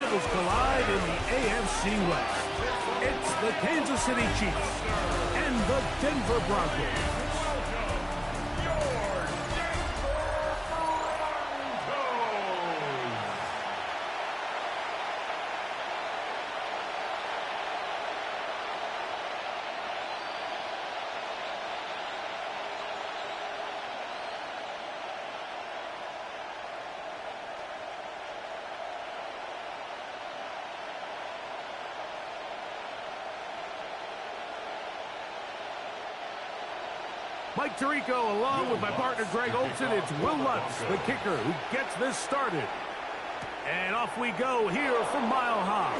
Rivals collide in the AFC West. It's the Kansas City Chiefs and the Denver Broncos. Mike Tirico along with my partner Greg Olson. It's Will Lutz, the kicker, who gets this started. And off we go here from Mile High.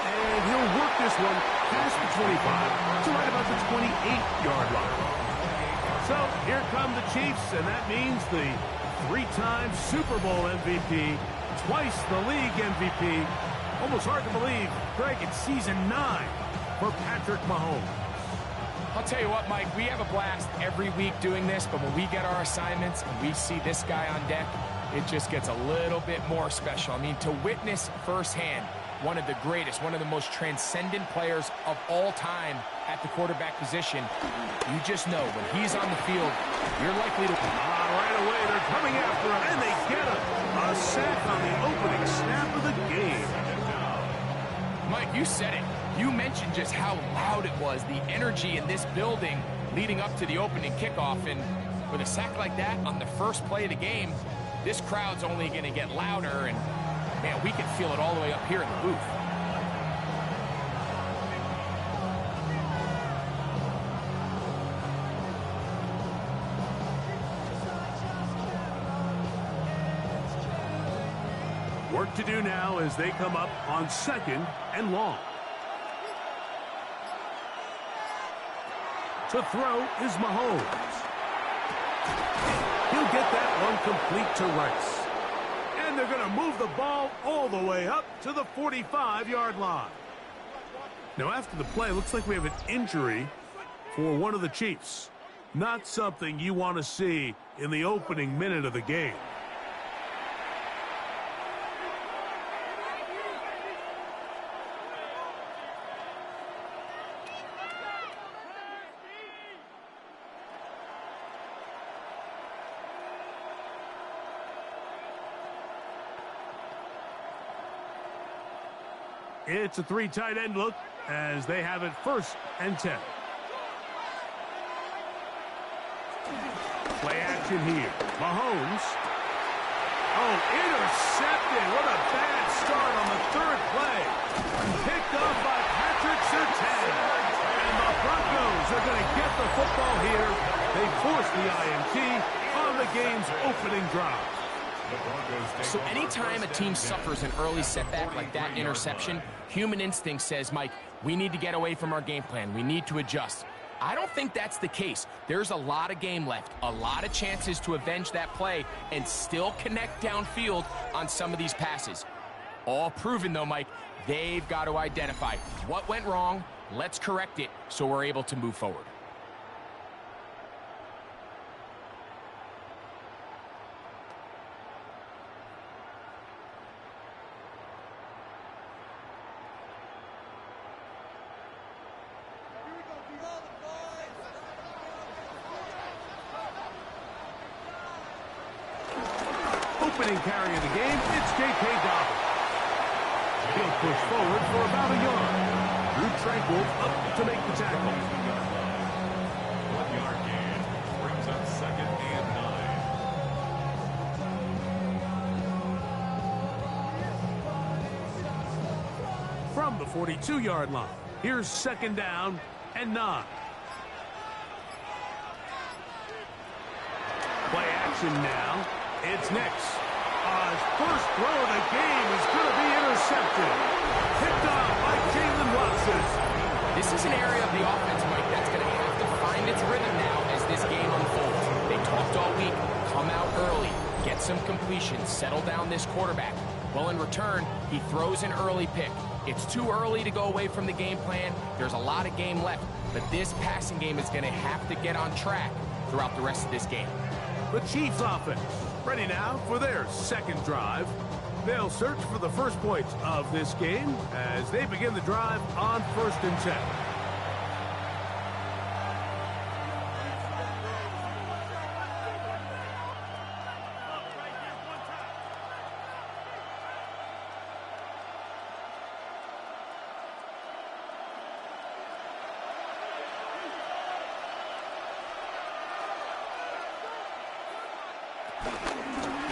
And he'll work this one past the 25 to right about the 28-yard line. So here come the Chiefs, and that means the three-time Super Bowl MVP, twice the league MVP. Almost hard to believe, Greg, it's season 9 for Patrick Mahomes. I'll tell you what, Mike, we have a blast every week doing this, but when we get our assignments and we see this guy on deck, it just gets a little bit more special. I mean, to witness firsthand one of the greatest, one of the most transcendent players of all time at the quarterback position, you just know when he's on the field, you're likely to... Right away, they're coming after him, and they get him. A sack on the opening snap of the game. Mike, you said it. You mentioned just how loud it was, the energy in this building leading up to the opening kickoff. And with a sack like that on the first play of the game, this crowd's only going to get louder. And, man, we can feel it all the way up here in the booth. Work to do now as they come up on 2nd and long. To throw is Mahomes. He'll get that one complete to Rice. And they're going to move the ball all the way up to the 45-yard line. Now, after the play, looks like we have an injury for one of the Chiefs. Not something you want to see in the opening minute of the game. It's a 3 tight end look as they have it 1st and 10. Play action here. Mahomes. Oh, intercepted. What a bad start on the 3rd play. Picked up by Patrick Surtain. And the Broncos are going to get the football here. They force the INT on the game's opening drive. So anytime a team suffers an early setback like that interception, human instinct says, Mike, we need to get away from our game plan. We need to adjust. I don't think that's the case. There's a lot of game left, a lot of chances to avenge that play and still connect downfield on some of these passes. All proven, though, Mike, they've got to identify what went wrong, let's correct it so we're able to move forward. Opening carry of the game, it's J.K. Dobbins. He'll push forward for about a yard. Drew Tranquil up to make the tackle. 1-yard gain brings up 2nd and 9. From the 42-yard line, here's 2nd down and 9. Play action now. It's next. His first throw of the game is going to be intercepted. Picked off by Jalen Watson. This is an area of the offense, Mike, that's going to have to find its rhythm now as this game unfolds. They talked all week, come out early, get some completions, settle down this quarterback. Well, in return, he throws an early pick. It's too early to go away from the game plan. There's a lot of game left, but this passing game is going to have to get on track throughout the rest of this game. The Chiefs offense ready now for their 2nd drive. They'll search for the first points of this game as they begin the drive on 1st and 10.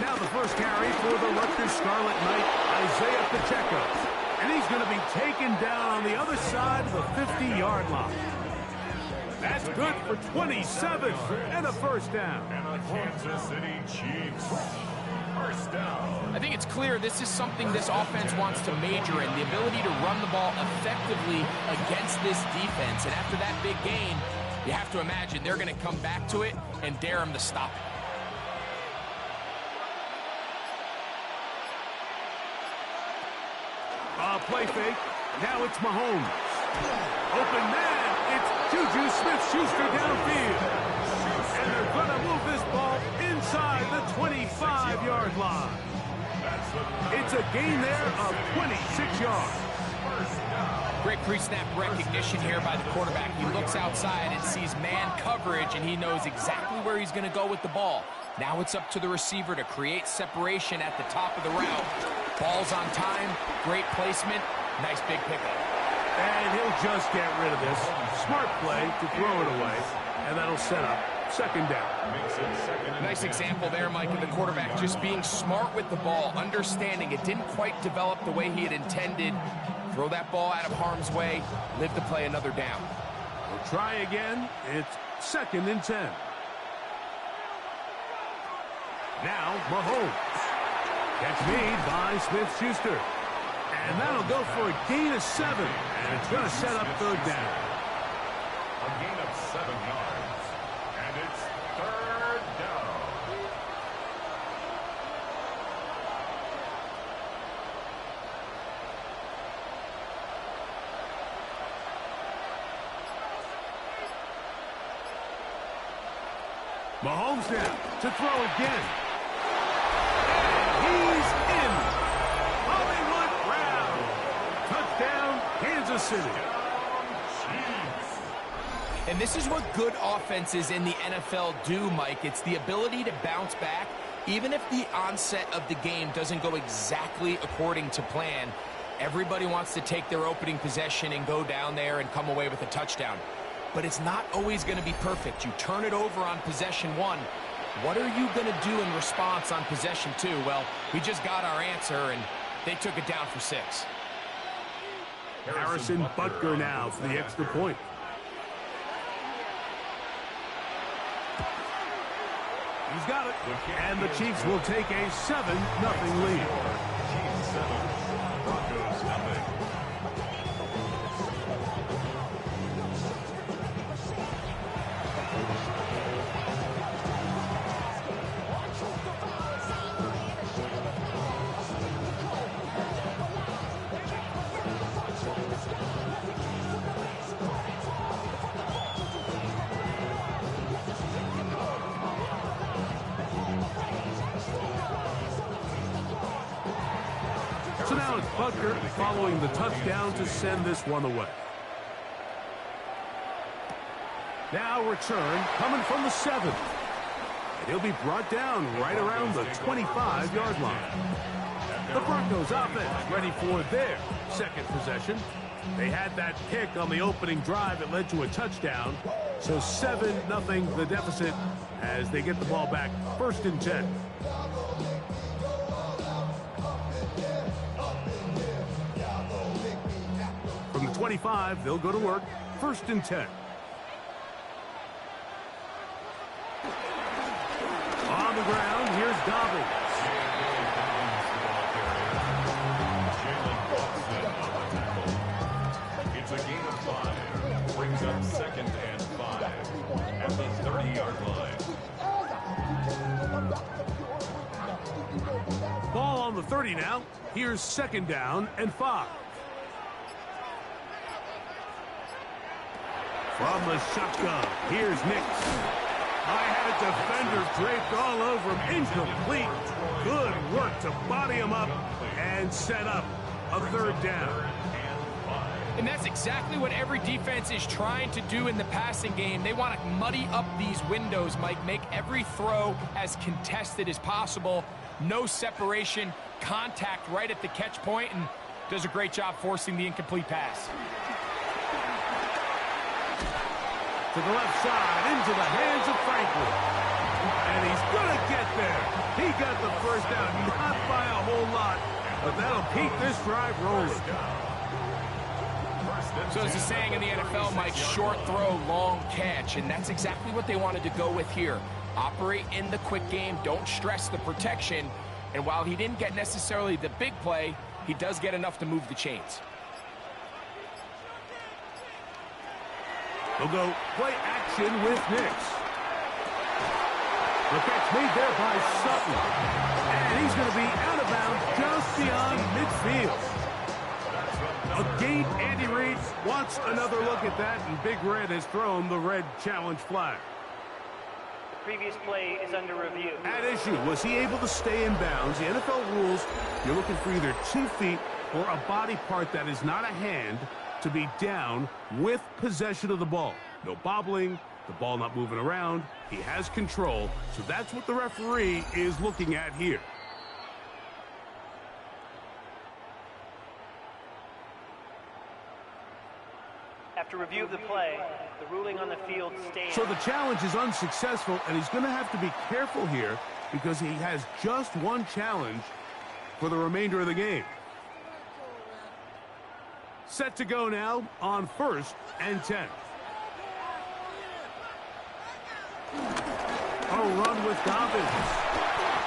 Now the first carry for the Rutgers Scarlet Knight, Isaiah Pacheco. And he's going to be taken down on the other side of the 50-yard line. That's good for 27 and a first down. And the Kansas City Chiefs. First down. I think it's clear this is something this offense wants to major in, the ability to run the ball effectively against this defense. And after that big gain, you have to imagine they're going to come back to it and dare them to stop it. Play fake. Now it's Mahomes. Open man. It's Juju Smith-Schuster downfield. And they're going to move this ball inside the 25-yard line. It's a gain there of 26 yards. Great pre-snap recognition here by the quarterback. He looks outside and sees man coverage, and he knows exactly where he's going to go with the ball. Now it's up to the receiver to create separation at the top of the route. Ball's on time, great placement, nice big pickup. And he'll just get rid of this. Smart play to throw it away, and that'll set up second down. Nice example there, Mike, of the quarterback just being smart with the ball, understanding it didn't quite develop the way he had intended. Throw that ball out of harm's way, live to play another down. We'll try again. It's 2nd and 10. Now, Mahomes. Catch made by Smith-Schuster. And that'll go for a gain of 7. And it's going to set up third down. A gain of 7 yards. And it's third down. Mahomes now to throw again. He's in. Hollywood Brown. Touchdown, Kansas City. And this is what good offenses in the NFL do, Mike. It's the ability to bounce back, even if the onset of the game doesn't go exactly according to plan. Everybody wants to take their opening possession and go down there and come away with a touchdown. But it's not always going to be perfect. You turn it over on possession 1. What are you going to do in response on possession 2? Well, we just got our answer, and they took it down for 6. Harrison Butker now for the extra point. He's got it. And the Chiefs will take a 7-0 lead. Chiefs 7, Broncos nothing. So now it's Butker following the touchdown to send this one away. Now return coming from the 7. And he'll be brought down right around the 25-yard line. The Broncos offense ready for their second possession. They had that pick on the opening drive that led to a touchdown. So 7-0 the deficit as they get the ball back 1st and 10. From the 25, they'll go to work. 1st and 10. On the ground, here's Dobbins. It's a gain of 5. Brings up 2nd and 5 at the 30-yard line. Ball on the 30 now. Here's 2nd down and 5. From the shotgun, here's Nix. I had a defender draped all over him. Incomplete. Good work to body him up and set up a third down. And that's exactly what every defense is trying to do in the passing game. They want to muddy up these windows, Mike, make every throw as contested as possible. No separation, contact right at the catch point, and does a great job forcing the incomplete pass. To the left side, into the hands of Franklin. And he's going to get there. He got the first down, not by a whole lot, but that'll keep this drive rolling. So as the saying in the NFL, Mike, short throw, long catch, and that's exactly what they wanted to go with here. Operate in the quick game, don't stress the protection, and while he didn't get necessarily the big play, he does get enough to move the chains. They'll go play action with Nix. The catch made there by Sutton. And he's going to be out of bounds just beyond midfield. Again, Andy Reid wants another look at that, and Big Red has thrown the red challenge flag. The previous play is under review. At issue, was he able to stay in bounds? The NFL rules, you're looking for either 2 feet or a body part that is not a hand to be down with possession of the ball. No bobbling, the ball not moving around. He has control, so that's what the referee is looking at here. After review of the play, the ruling on the field stands. So the challenge is unsuccessful, and he's going to have to be careful here because he has just one challenge for the remainder of the game. Set to go now on 1st and 10. A run with Dobbins.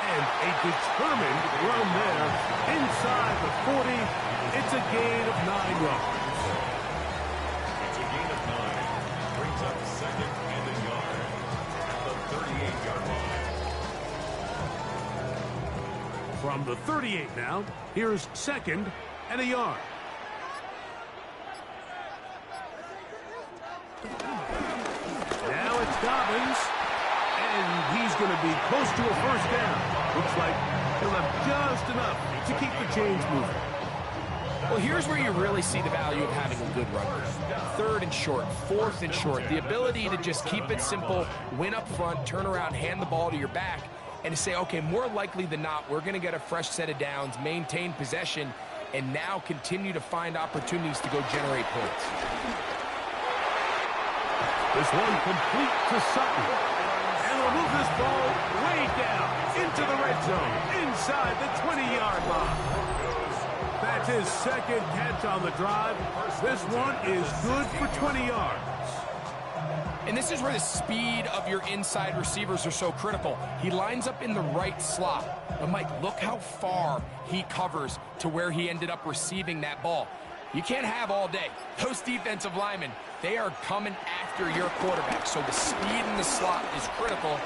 And a determined run there inside the 40. It's a gain of 9 yards. It's a gain of 9. Brings up 2nd and a yard at the 38-yard line. From the 38 now, here's 2nd and a yard. Now it's Dobbins, and he's going to be close to a first down. Looks like he'll have just enough to keep the chains moving. Well, here's where you really see the value of having a good runner. 3rd and short, 4th and short. The ability to just keep it simple, win up front, turn around, hand the ball to your back, and to say, okay, more likely than not, we're going to get a fresh set of downs, maintain possession, and now continue to find opportunities to go generate points. This one complete to Sutton. And they'll move this ball way down into the red zone, inside the 20-yard line. That's his 2nd catch on the drive. This one is good for 20 yards. And this is where the speed of your inside receivers are so critical. He lines up in the right slot. But, Mike, look how far he covers to where he ended up receiving that ball. You can't have all day. Those defensive linemen, they are coming after your quarterback. So the speed in the slot is critical.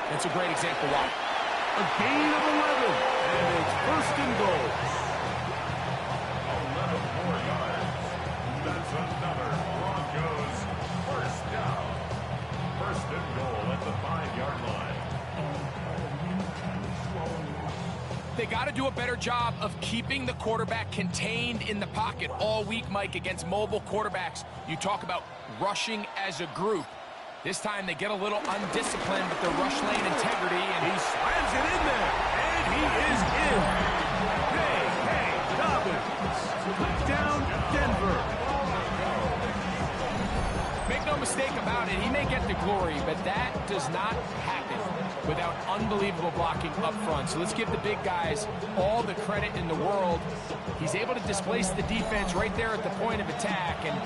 That's a great example why. A gain of 11, and it's 1st and goal. 11 more yards. That's another Broncos first down. 1st and goal at the 5-yard line. They got to do a better job of keeping the quarterback contained in the pocket all week, Mike, against mobile quarterbacks. You talk about rushing as a group. This time they get a little undisciplined with their rush lane integrity, and He slams it in there, and he is in. Hey, Dobbins. Touchdown, Denver. make no mistake about it, he may get the glory, but that does not happen without unbelievable blocking up front. So let's give the big guys all the credit in the world. He's able to displace the defense right there at the point of attack, and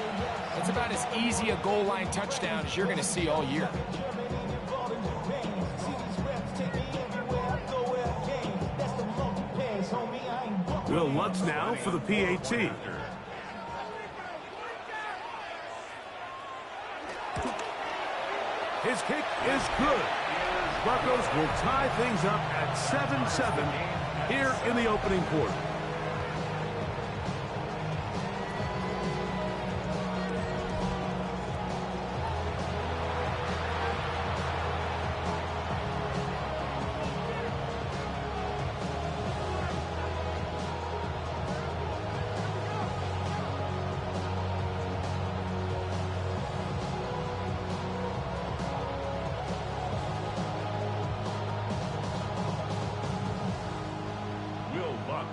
that's about as easy a goal line touchdown as you're going to see all year. Will Lutz now for the PAT. His kick is good. Broncos will tie things up at 7-7 here in the opening quarter.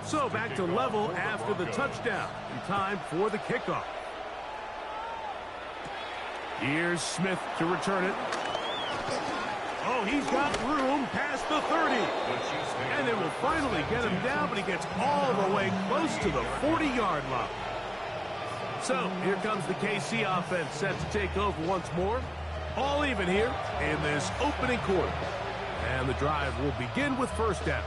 So back to level after the touchdown. In time for the kickoff. Here's Smith to return it. Oh, he's got room past the 30. And they will finally get him down, but he gets all the way close to the 40-yard line. So here comes the KC offense set to take over once more. All even here in this opening quarter. And the drive will begin with first down.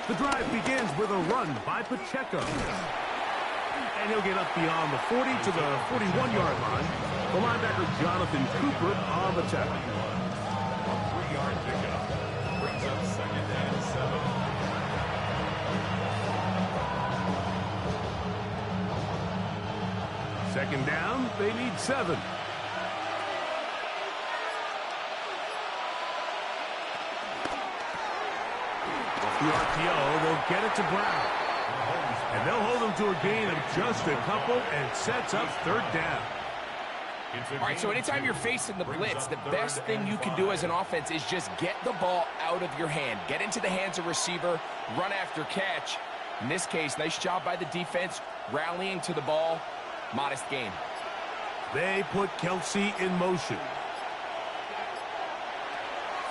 The drive begins with a run by Pacheco. And he'll get up beyond the 40 to the 41-yard line. The linebacker Jonathan Cooper on the tackle. A 3-yard pickup brings up second and 7. Second down, they need 7. The RPO will get it to Brown. And they'll hold him to a gain of just a couple and sets up third down. All right, so anytime you're facing the blitz, the best thing you can do as an offense is just get the ball out of your hand. Get into the hands of receiver, run after catch. In this case, nice job by the defense, rallying to the ball. Modest gain. They put Kelsey in motion.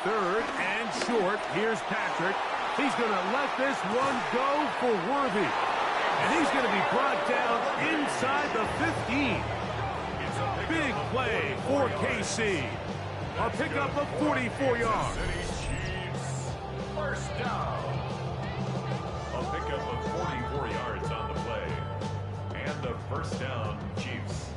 Third and short. Here's Patrick. He's going to let this one go for Worthy. And he's going to be brought down inside the 15. Big play for KC. A pickup of 44 yards. First down. A pickup of 44 yards on the play. And the first down, Chiefs.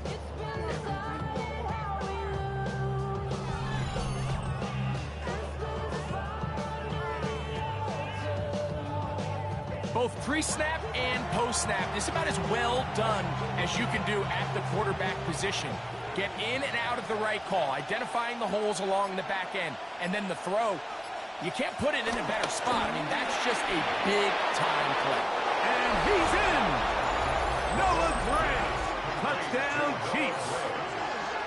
Both pre-snap and post-snap. This is about as well done as you can do at the quarterback position. Get in and out of the right call, identifying the holes along the back end, and then the throw. You can't put it in a better spot. I mean, that's just a big-time play. And he's in! Noah Gray! Touchdown, Chiefs!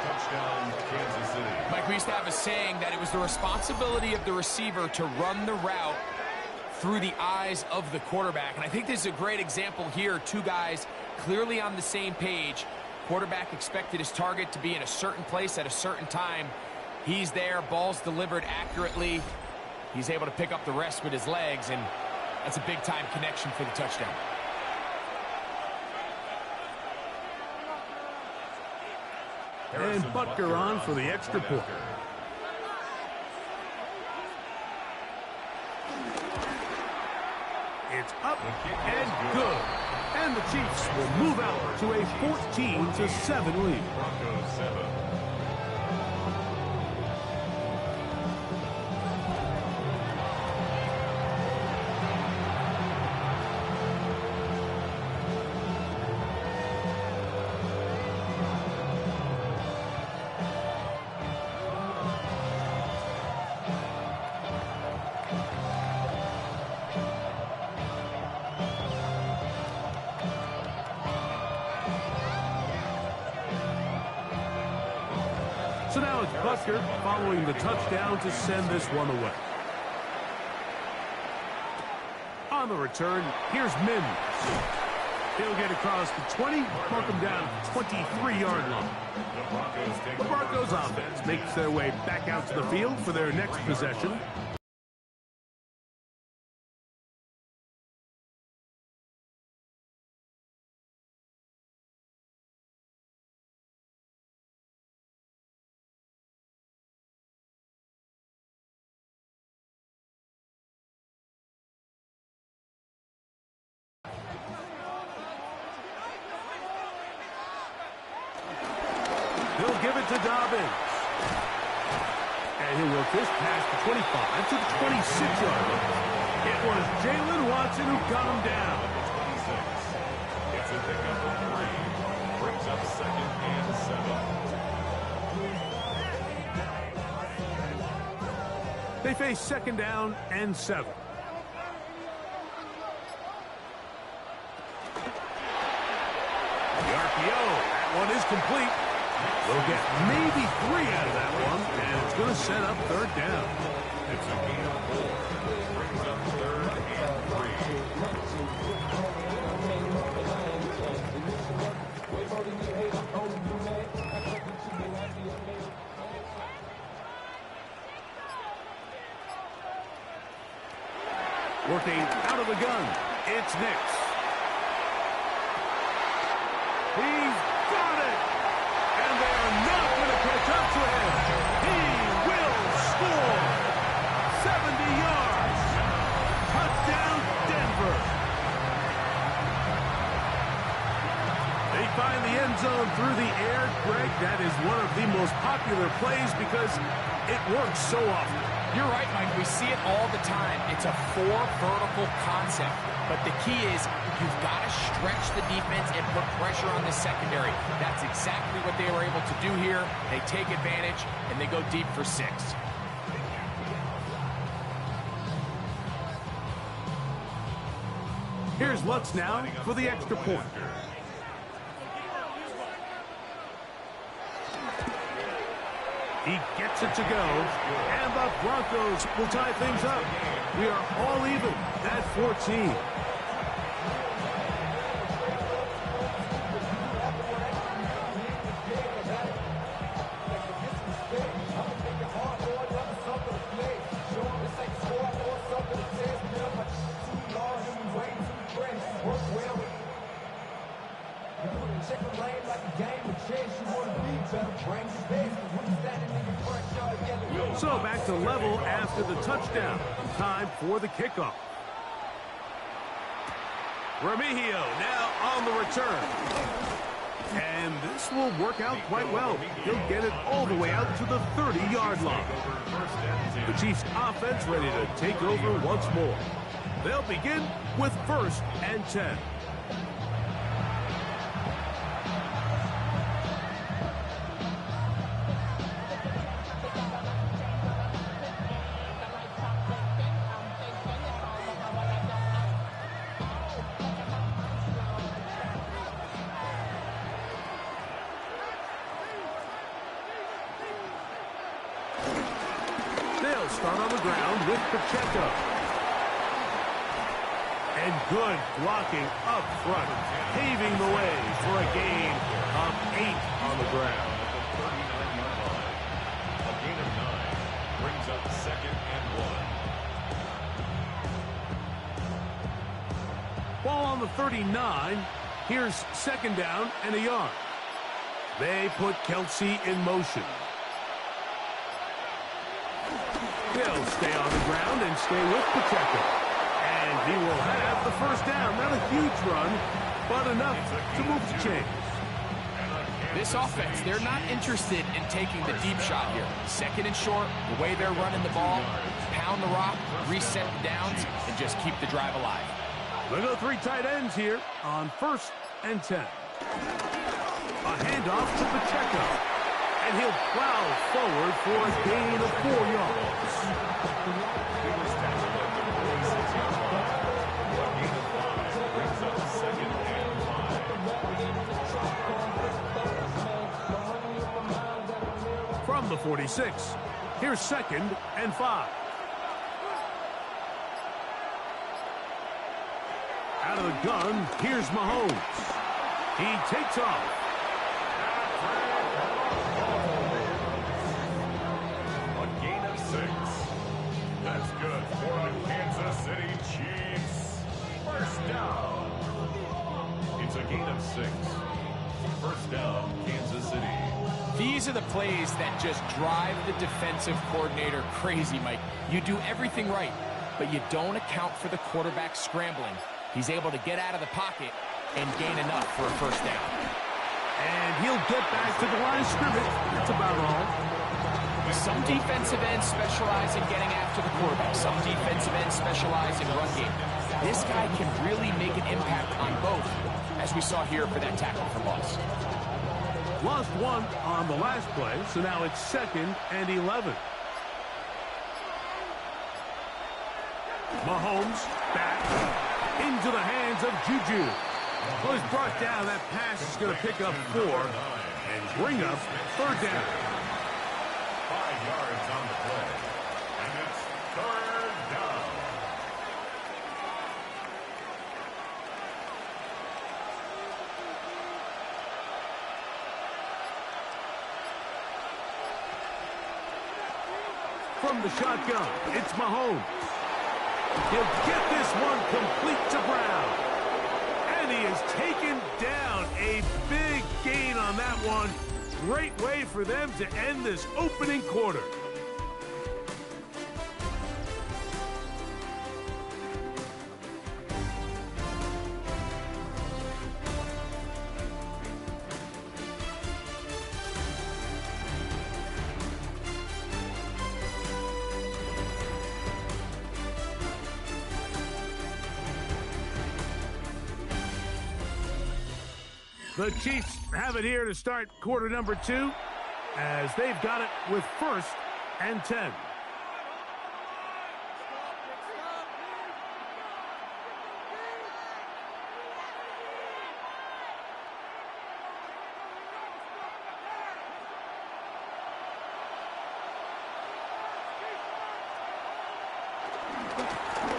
Touchdown, Kansas City. Mike, we used to have a saying that it was the responsibility of the receiver to run the route through the eyes of the quarterback. And I think this is a great example here. Two guys clearly on the same page. Quarterback expected his target to be in a certain place at a certain time. He's there, ball's delivered accurately. He's able to pick up the rest with his legs, and that's a big-time connection for the touchdown. And Butker on for the extra point. It's up and good. And the Chiefs will move out to a 14-7 lead. Broncos 7. So now it's Butker following the touchdown to send this one away. On the return, here's Mims. He'll get across the 20, mark him down at the 23-yard line. The Broncos offense makes their way back out to the field for their next possession. He'll give it to Dobbins. And he'll work this past the 25 to the 26-yard line. It was Jalen Watson who got him down. 26. It's a pickup of 3. Brings up second and 7. They face second down and 7. RPO. That one is complete. They'll get maybe 3 out of that one, and it's going to set up third down. It's a gain of 4. Brings up third and 3. Working out of the gun, it's Nix. He's got it! And they're not going to catch up to him. He will score! 70 yards! Touchdown, Denver! They find the end zone through the air. Greg, that is one of the most popular plays because it works so often. You're right, Mike. We see it all the time. It's a 4 vertical concept. But the key is you've got to stretch the defense and put pressure on the secondary. That's exactly what they were able to do here. They take advantage, and they go deep for 6. Here's Lutz now for the extra point. He gets it to go, and the Broncos will tie things up. We are all even at 14. So back to level after the touchdown. Time for the kickoff. Remigio now on the return. And this will work out quite well. He'll get it all the way out to the 30-yard line. The Chiefs offense ready to take over once more. They'll begin with 1st and 10. They'll start on the ground with Pacheco. And good blocking up front, paving the way for a gain of 8 on the ground. A gain of 9 brings up 2nd and 1. Ball on the 39. Here's 2nd down and a yard. They put Kelsey in motion. He'll stay on the ground and stay with Pacheco. And he will have the 1st down. Not a huge run, but enough to move the chains. This offense, they're not interested in taking the deep shot here. 2nd and short, the way they're running the ball, pound the rock, reset the downs, and just keep the drive alive. They go 3 tight ends here on 1st and 10. A handoff to Pacheco. And he'll plow forward for a gain of 4 yards. He was tackled at the 46-yard line. A gain of 5 brings up 2nd and 5. From the 46, here's 2nd and 5. Out of the gun, here's Mahomes. He takes off. A gain of 6. That's good for the Kansas City Chiefs. 1st down. It's a gain of 6. 1st down, Kansas City. These are the plays that just drive the defensive coordinator crazy, Mike. You do everything right, but you don't account for the quarterback scrambling. He's able to get out of the pocket and gain enough for a 1st down. And he'll get back to the line of scrimmage. That's about all. Some defensive ends specialize in getting after the quarterback. Some defensive ends specialize in run game. This guy can really make an impact on both, as we saw here for that tackle for loss. Lost 1 on the last play, so now it's 2nd and 11. Mahomes back into the hands of Juju. Well, he's brought down. That pass is going to pick up 4 and bring up 3rd down. 5 yards on the play. And it's 3rd down. From the shotgun, it's Mahomes. He'll get this one complete to Brown. And he has taken down a big gain on that one. Great way for them to end this opening quarter. The Chiefs have it here to start quarter number 2, as they've got it with 1st and 10.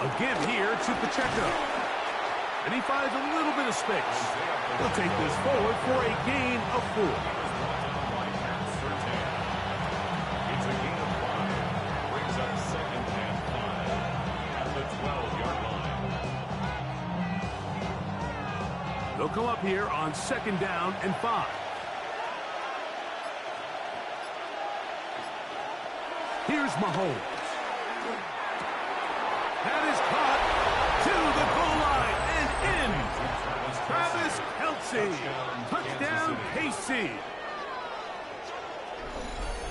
A give here to Pacheco. And he finds a little bit of space. He'll take this forward for a gain of 4. It's a gain of 5. Brings up 2nd and 5 at the 12-yard line. They'll come up here on 2nd down and 5. Here's Mahomes. That is caught to the goal line and in. Travis Kelce. Touchdown, KC.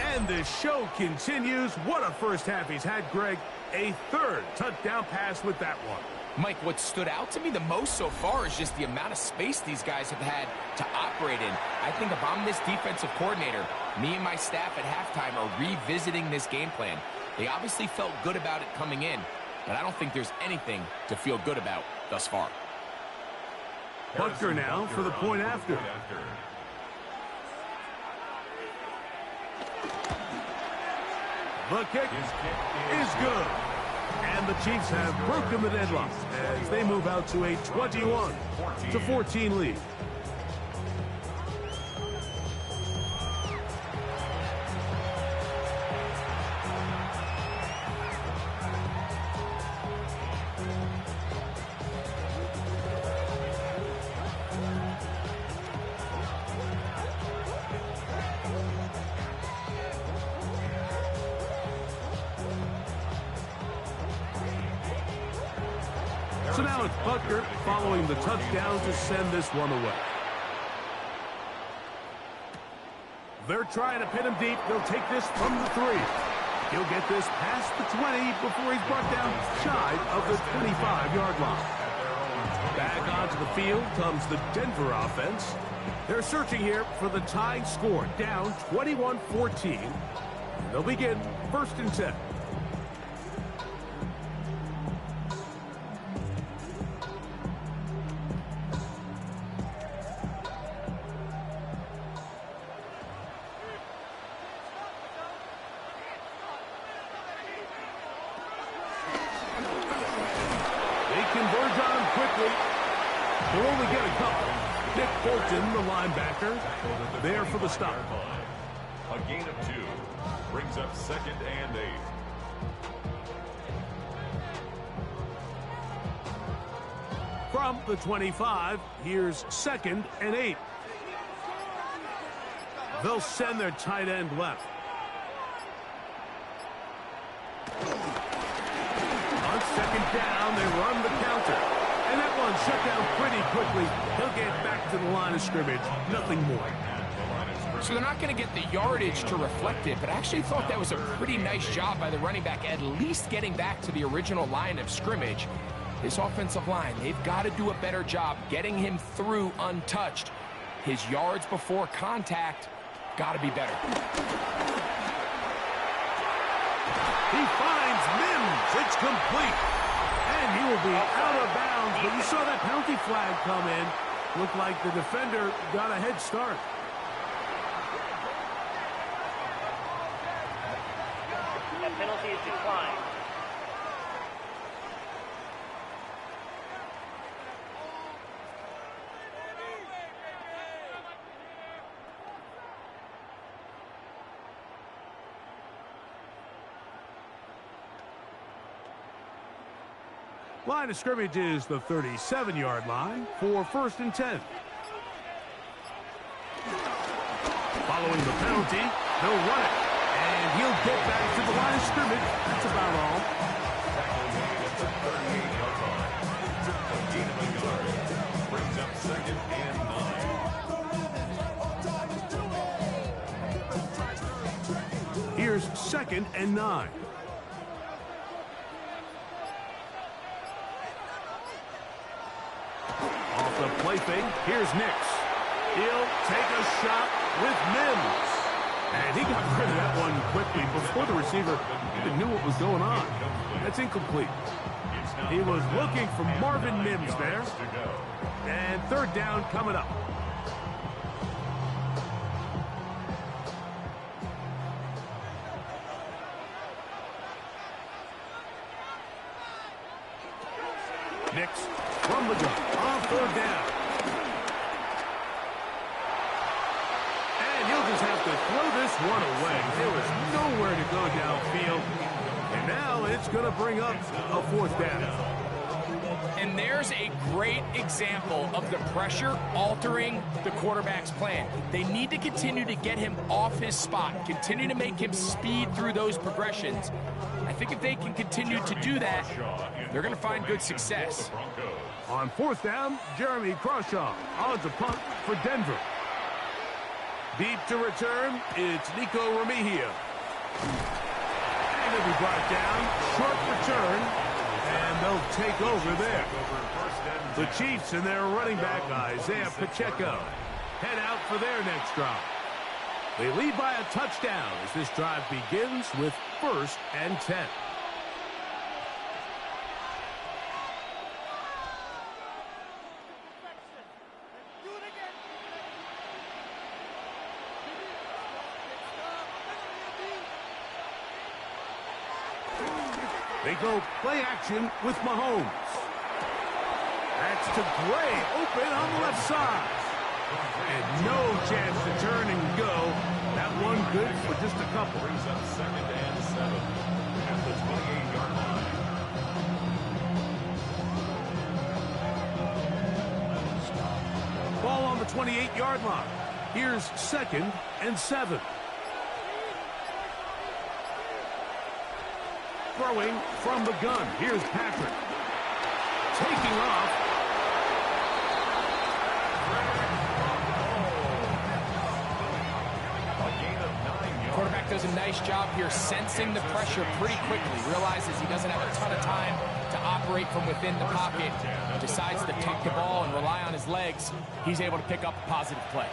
And the show continues. What a first half he's had, Greg. A 3rd touchdown pass with that one. Mike, what stood out to me the most so far is just the amount of space these guys have had to operate in. I think if I'm this defensive coordinator, me and my staff at halftime are revisiting this game plan. They obviously felt good about it coming in, but I don't think there's anything to feel good about thus far. Butker now for the point after. The kick is good. And the Chiefs have broken the deadlock as they move out to a 21-14 lead. So now it's Butker following the touchdown to send this one away. They're trying to pin him deep. They'll take this from the 3. He'll get this past the 20 before he's brought down shy of the 25-yard line. Back onto the field comes the Denver offense. They're searching here for the tying score, down 21-14. They'll begin 1st and 10. Converge on him quickly. They'll only get a couple. Nick Bolton, the linebacker, there for the stop. A gain of 2 brings up 2nd and 8. From the 25, here's 2nd and 8. They'll send their tight end left. On 2nd down, they run the counter. And that one shut down pretty quickly. He'll get back to the line of scrimmage. Nothing more. So they're not going to get the yardage to reflect it, but I actually thought that was a pretty nice job by the running back, at least getting back to the original line of scrimmage. This offensive line, they've got to do a better job getting him through untouched. His yards before contact got to be better. He finds Mims. It's complete. And he will be out of bounds. But you saw that penalty flag come in. Looked like the defender got a head start. That penalty is declined. Line of scrimmage is the 37-yard line for 1st and 10. Following the penalty, they'll run it. And he'll get back to the line of scrimmage. That's about all. Tackle made at the 38-yard line. A gain of a yard. Brings up 2nd and 9. Here's 2nd and 9. Off the play fake, here's Nix. He'll take a shot with Mims. And he got rid of that one quickly before the receiver even knew what was going on. That's incomplete. He was looking for Marvin Mims there. And 3rd down coming up. Nix from the gun on 3rd down. And he'll just have to throw this one away. There was nowhere to go downfield. And now it's going to bring up a 4th down. And there's a great example of the pressure altering the quarterback's plan. They need to continue to get him off his spot, continue to make him speed through those progressions. I think if they can continue to do that, they're going to find good success. On 4th down, Jeremy Crawshaw on the punt for Denver. Deep to return, it's Nico Remigio. And it'll be brought down, short return, and they'll take over there. The Chiefs and their running back, Isaiah Pacheco, head out for their next drive. They lead by a touchdown as this drive begins with 1st and 10. They go play action with Mahomes. That's to Gray, open on the left side. And no chance to turn and go. That one good for just a couple. Brings up 2nd and 7 at the 28-yard line. Ball on the 28-yard line. Here's 2nd and 7. Throwing from the gun. Here's Patrick. Taking off. Quarterback does a nice job here sensing the pressure pretty quickly. Realizes he doesn't have a ton of time to operate from within the pocket. Decides to tuck the ball and rely on his legs. He's able to pick up a positive play.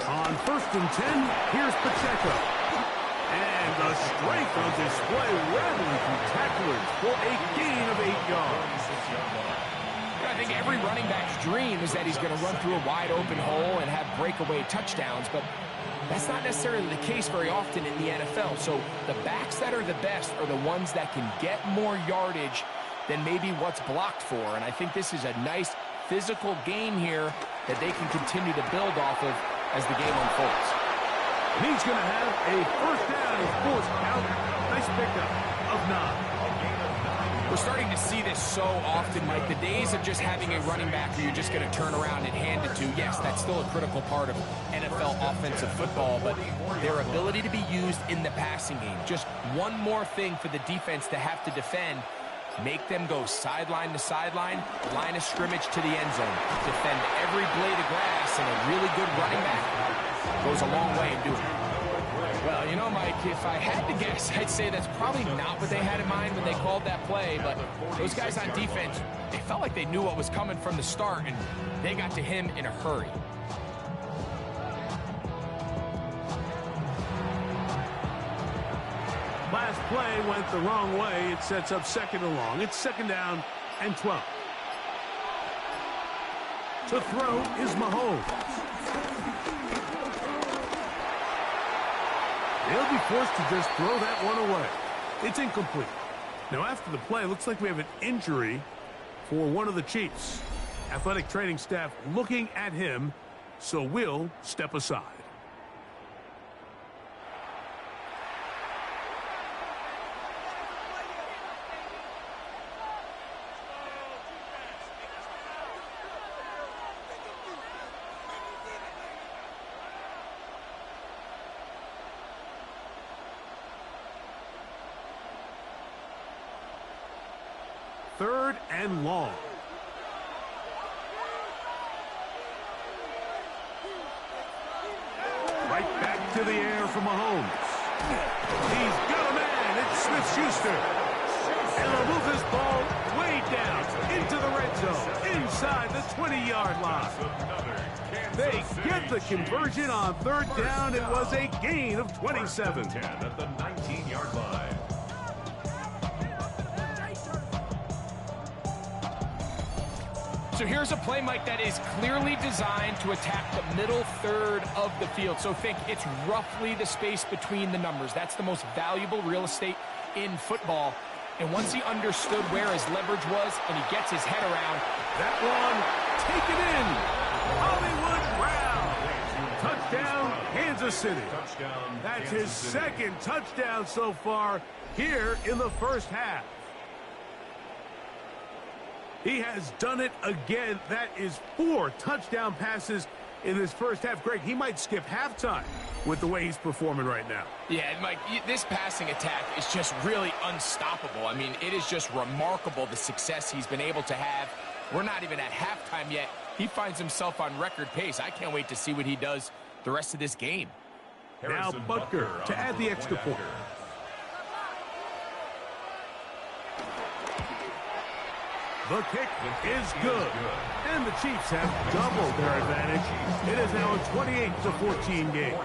On 1st and 10, here's Pacheco. And the strength on display, rattling through tacklers for a gain of 8 yards. I think every running back's dream is that he's going to run through a wide open hole and have breakaway touchdowns, but that's not necessarily the case very often in the NFL. So the backs that are the best are the ones that can get more yardage than maybe what's blocked for. And I think this is a nice physical game here that they can continue to build off of as the game unfolds. And he's going to have a 1st down, 4th out. Nice pickup of 9. We're starting to see this so often, Mike. The days of just having a running back who you're just going to turn around and hand it to, yes, that's still a critical part of NFL offensive football, but their ability to be used in the passing game, just one more thing for the defense to have to defend, make them go sideline to sideline, line of scrimmage to the end zone, defend every blade of grass, and a really good running back goes a long way in doing it. Well, you know, Mike, if I had to guess, I'd say that's probably not what they had in mind when they called that play, but those guys on defense, they felt like they knew what was coming from the start, and they got to him in a hurry. Last play went the wrong way. It sets up 2nd and long. It's 2nd down and 12. To throw is Mahomes. He'll be forced to just throw that one away. It's incomplete. Now, after the play, looks like we have an injury for one of the Chiefs. Athletic training staff looking at him, so we'll step aside. Third and long. Right back to the air for Mahomes. He's got a man. It's Smith-Schuster. And they'll move this ball way down into the red zone, inside the 20-yard line. They get the conversion on 3rd down. It was a gain of 27. 10 at the 19-yard line. So here's a play, Mike, that is clearly designed to attack the middle third of the field. So think it's roughly the space between the numbers. That's the most valuable real estate in football. And once he understood where his leverage was and he gets his head around, that one taken in. Hollywood Brown. Touchdown, Kansas City. That's his 2nd touchdown so far here in the first half. He has done it again. That is 4 touchdown passes in this first half. Greg, he might skip halftime with the way he's performing right now. Yeah, Mike, this passing attack is just really unstoppable. I mean, it is just remarkable the success he's been able to have. We're not even at halftime yet. He finds himself on record pace. I can't wait to see what he does the rest of this game. Now Butker to add the extra point. The kick is good. And the Chiefs have doubled their advantage. It is now a 28-14 game.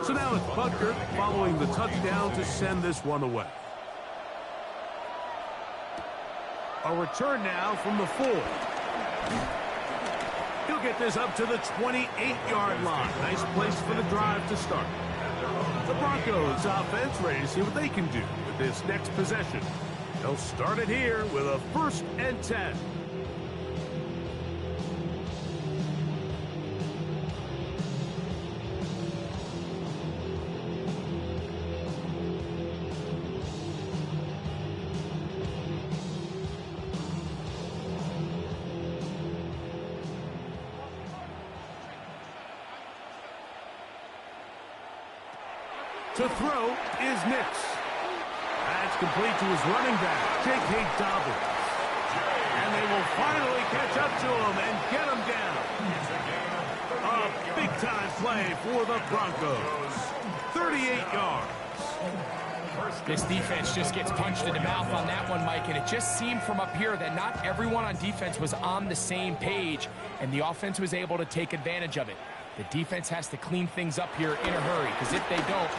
So now it's Butker following the touchdown to send this one away. A return now from the 4. He'll get this up to the 28-yard line. Nice place for the drive to start. The Broncos offense ready to see what they can do with this next possession. They'll start it here with a 1st and 10. To throw is Nix. That's complete to his running back, J.K. Dobbins. And they will finally catch up to him and get him down. A big-time play for the Broncos. 38 yards. This defense just gets punched in the mouth on that one, Mike, and it just seemed from up here that not everyone on defense was on the same page, and the offense was able to take advantage of it. The defense has to clean things up here in a hurry, because if they don't,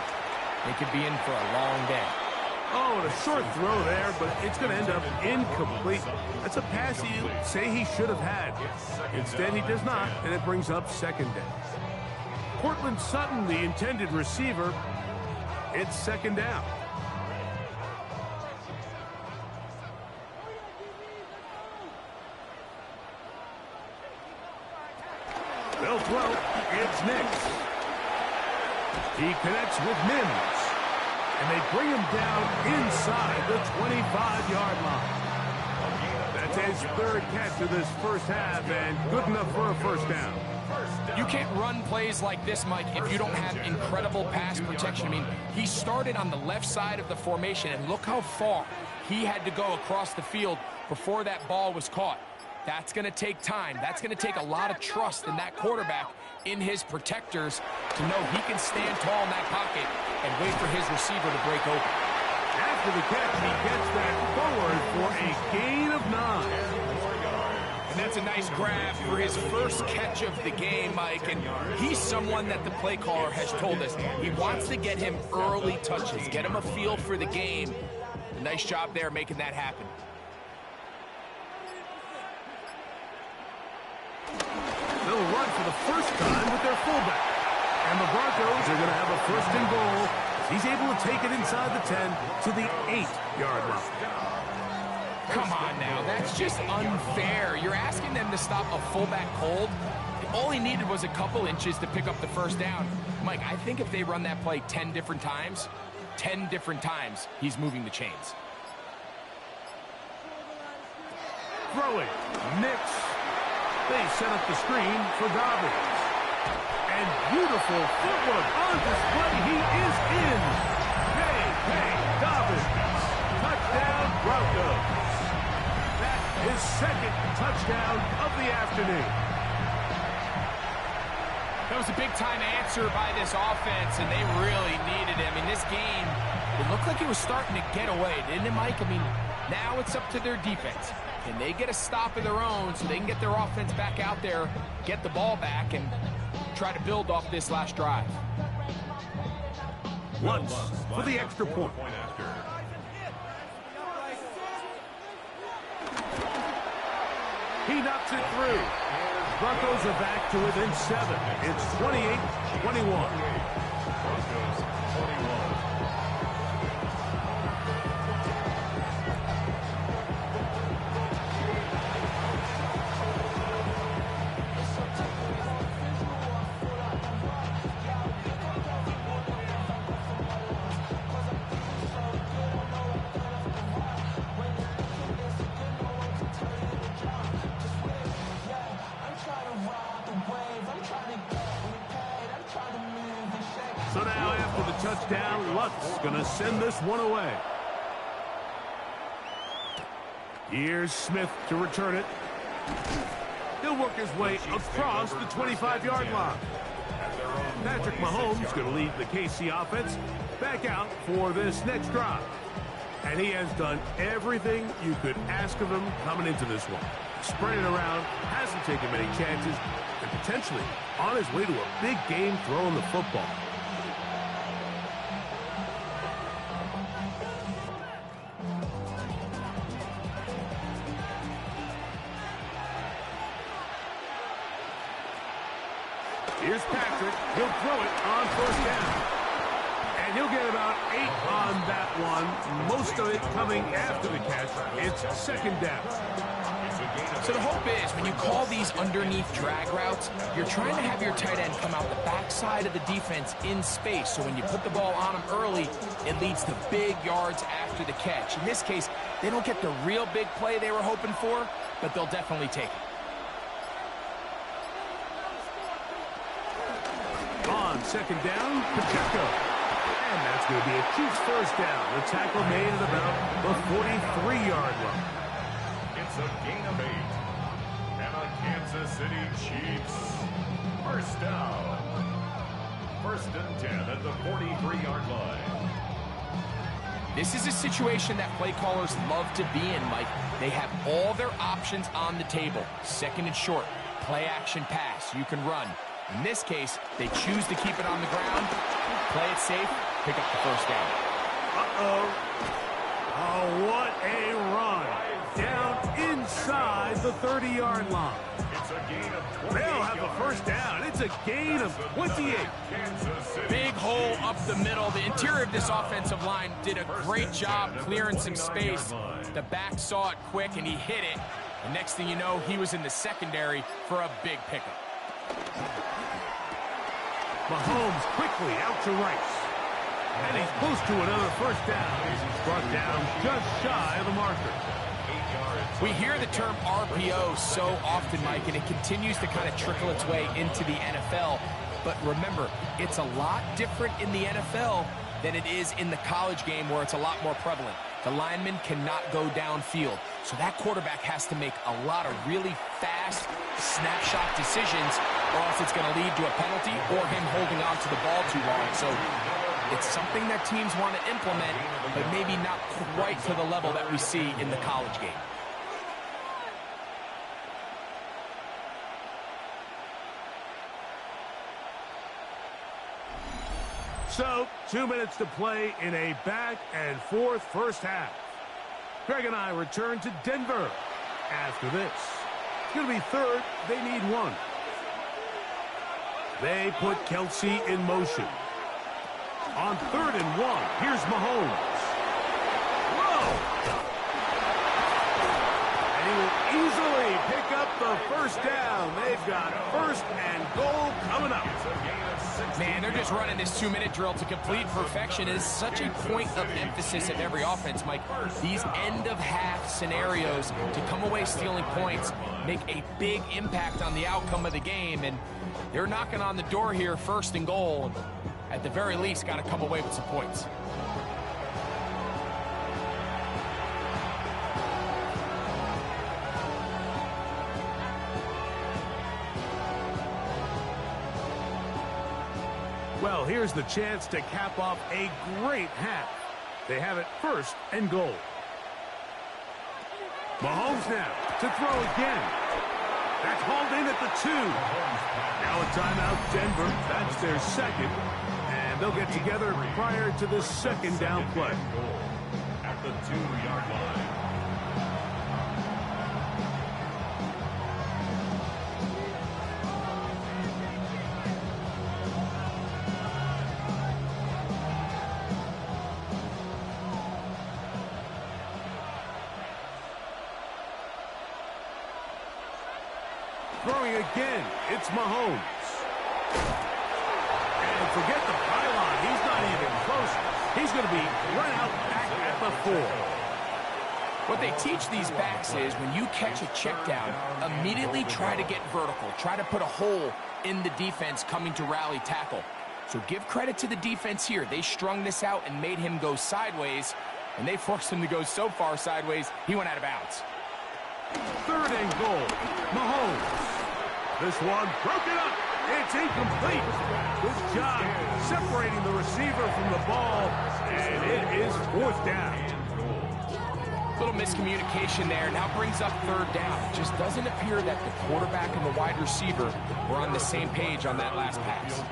they could be in for a long day. Oh, and a short throw there, but it's going to end up incomplete. That's a pass you say he should have had. Instead, he does not, and it brings up 2nd down. Cortland Sutton, the intended receiver. It's 2nd down. They'll throw. It's Nix. He connects with Mims. And they bring him down inside the 25-yard line. That's his 3rd catch of this first half, and good enough for a 1st down. You can't run plays like this, Mike, if you don't have incredible pass protection. I mean, he started on the left side of the formation, and look how far he had to go across the field before that ball was caught. That's going to take time. That's going to take a lot of trust in that quarterback, in his protectors, to know he can stand tall in that pocket and wait for his receiver to break open. After the catch, he gets that forward for a gain of 9. And that's a nice grab for his first catch of the game, Mike. And he's someone that the play caller has told us he wants to get him early touches, get him a feel for the game. A nice job there making that happen. They'll run for the first time with their fullback. And the Broncos are going to have a first and goal. He's able to take it inside the 10 to the 8-yard line. Come on now, that's just unfair. You're asking them to stop a fullback cold. All he needed was a couple inches to pick up the first down. Mike, I think if they run that play 10 different times, he's moving the chains. Throwing, Knicks. They set up the screen for Dobbins. And beautiful footwork on display. He is in. Hey, Dobbins. Touchdown, Broncos. His second touchdown of the afternoon. That was a big-time answer by this offense, and they really needed him. In this game, it looked like it was starting to get away, didn't it, Mike? I mean, now it's up to their defense. Can they get a stop of their own so they can get their offense back out there, get the ball back, and try to build off this last drive? Once for the extra point. He knocks it through. Broncos are back to within 7. It's 28-21. Broncos 21. So now after the touchdown, Luck's going to send this one away. Here's Smith to return it. He'll work his way across the 25-yard line. Patrick Mahomes going to lead the KC offense back out for this next drive. And he has done everything you could ask of him coming into this one. Spreading around, hasn't taken many chances, and potentially on his way to a big game throwing the football. Here's Patrick. He'll throw it on first down. And he'll get about 8 on that one. Most of it coming after the catch. It's second down. So the hope is when you call these underneath drag routes, you're trying to have your tight end come out the backside of the defense in space. So when you put the ball on him early, it leads to big yards after the catch. In this case, they don't get the real big play they were hoping for, but they'll definitely take it. On second down, Pacheco. And that's going to be a Chiefs first down. The tackle made at about the 43-yard line. It's a gain of 8. And a Kansas City Chiefs first down. First and 10 at the 43-yard line. This is a situation that play callers love to be in, Mike. They have all their options on the table. Second and short, play action pass. You can run. In this case, they choose to keep it on the ground, play it safe, pick up the first down. Uh-oh. Oh, what a run. Down inside the 30-yard line. It's a gain of 28 They'll have the first down. It's a gain of 28. Big hole up the middle. The interior of this offensive line did a great job clearing some space. The back saw it quick, and he hit it. The next thing you know, he was in the secondary for a big pickup. Mahomes quickly out to Rice. And he's close to another first down. He's brought down just shy of the marker. We hear the term RPO so often, Mike, and it continues to kind of trickle its way into the NFL. But remember, it's a lot different in the NFL than it is in the college game where it's a lot more prevalent. The lineman cannot go downfield. So that quarterback has to make a lot of really fast snapshot decisions, or else it's going to lead to a penalty or him holding on to the ball too long. So it's something that teams want to implement, but maybe not quite to the level that we see in the college game. So, 2 minutes to play in a back-and-forth first half. Greg and I return to Denver. After this, it's going to be third. They need one. They put Kelsey in motion. On 3rd and 1, here's Mahomes. Whoa! And he will easily pick up the first down. They've got 1st and goal coming up. Man, they're just running this 2-minute drill to complete perfection. It is such a point of emphasis of every offense, Mike. These end-of-half scenarios to come away stealing points make a big impact on the outcome of the game, and they're knocking on the door here, 1st and goal. At the very least, got to come away with some points. Well, here's the chance to cap off a great half. They have it 1st and goal. Mahomes now to throw again. That's hauled in at the 2. Now a timeout, Denver. That's their 2nd. And they'll get together prior to the 2nd down play. At the 2-yard line. Throwing again, it's Mahomes. And forget the pylon. He's not even close. He's going to be right out back at the 4. What they teach these backs is when you catch a check down, immediately try to get vertical. Try to put a hole in the defense coming to rally tackle. So give credit to the defense here. They strung this out and made him go sideways, and they forced him to go so far sideways, he went out of bounds. 3rd and goal. Mahomes. This one broken up. It's incomplete. Good job separating the receiver from the ball, and it is 4th down. Little miscommunication there. Now brings up 3rd down. It just doesn't appear that the quarterback and the wide receiver were on the same page on that last pass.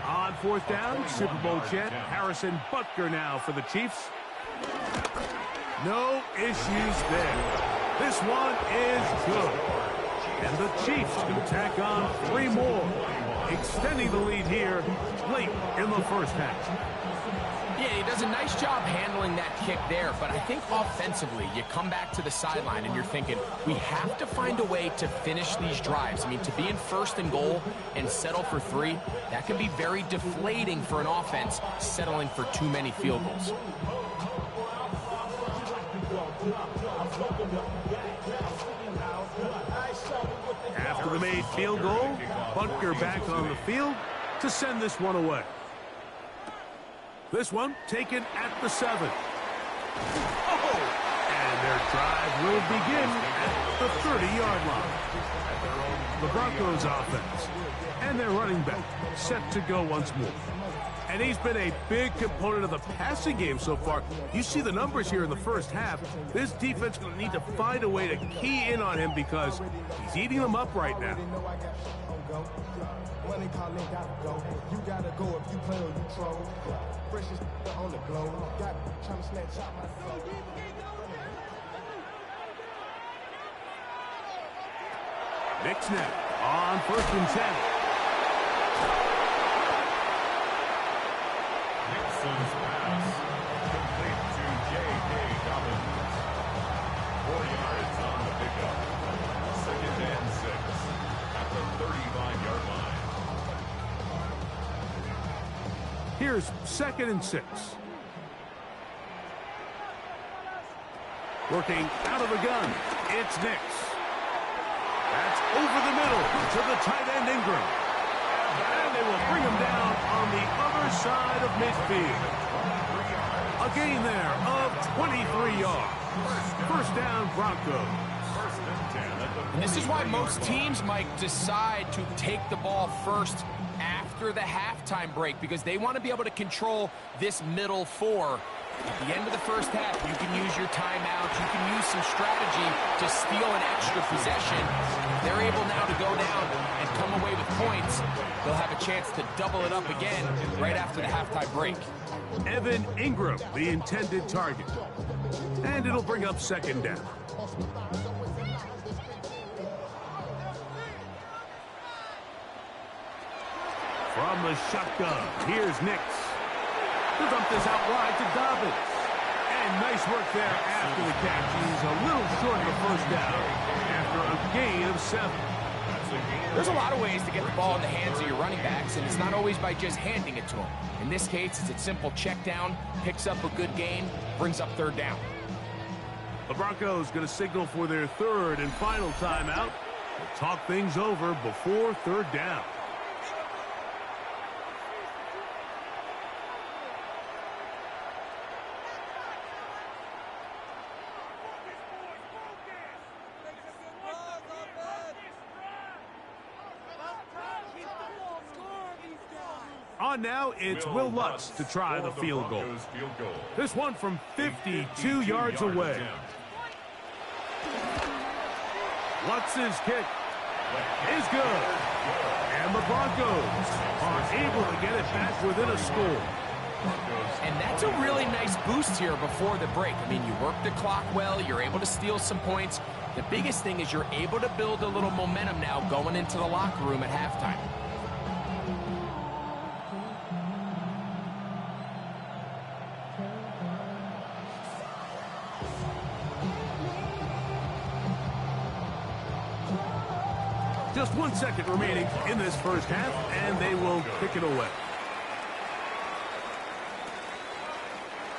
On 4th down, Super Bowl champ Harrison Butker now for the Chiefs. No issues there. This one is good. And the Chiefs can tack on 3 more, extending the lead here late in the first half. Yeah, he does a nice job handling that kick there, but I think offensively, you come back to the sideline and you're thinking, we have to find a way to finish these drives. I mean, to be in 1st and goal and settle for 3, that can be very deflating for an offense settling for too many field goals. After the made field goal, Butker back on the field to send this one away. This one taken at the 7. Oh! And their drive will begin at the 30-yard line. The Broncos offense and their running back set to go once more. And he's been a big component of the passing game so far. You see the numbers here in the first half. This defense is going to need to find a way to key in on him because he's eating them up right now. Nick snap on 1st and 10. Nixon's pass complete to J.K. Dobbins. 4 yards on the pickup. 2nd and 6 at the 35-yard line. Here's 2nd and 6. Working out of the gun, it's Nix. That's over the middle to the tight end Ingram. And they will bring him down on the other side of midfield. A gain there of 23 yards. First down, Broncos. First and 10 at the And this is why 43-yard most line. teams, Mike, decide to take the ball first after the halftime break because they want to be able to control this middle four. At the end of the first half, you can use your timeouts. You can use some strategy to steal an extra possession. They're able now to go down and come away with points. They'll have a chance to double it up again right after the halftime break. Evan Ingram, the intended target. And it'll bring up second down. From the shotgun, here's Nix. He'll dump this out wide to Dobbins. And nice work there after the catch. He's a little short of the first down after a gain of 7. There's a lot of ways to get the ball in the hands of your running backs, and it's not always by just handing it to them. In this case, it's a simple check down, picks up a good gain, brings up third down. The Broncos going to signal for their third and final timeout. They'll talk things over before third down. On now, it's Will Lutz to try the field goal. This one from 52 yards away. Lutz's kick is good. And the Broncos are able to get it back within a score. And that's a really nice boost here before the break. I mean, you work the clock well, you're able to steal some points. The biggest thing is you're able to build a little momentum now going into the locker room at halftime. Just 1 second remaining in this first half, and they will kick it away.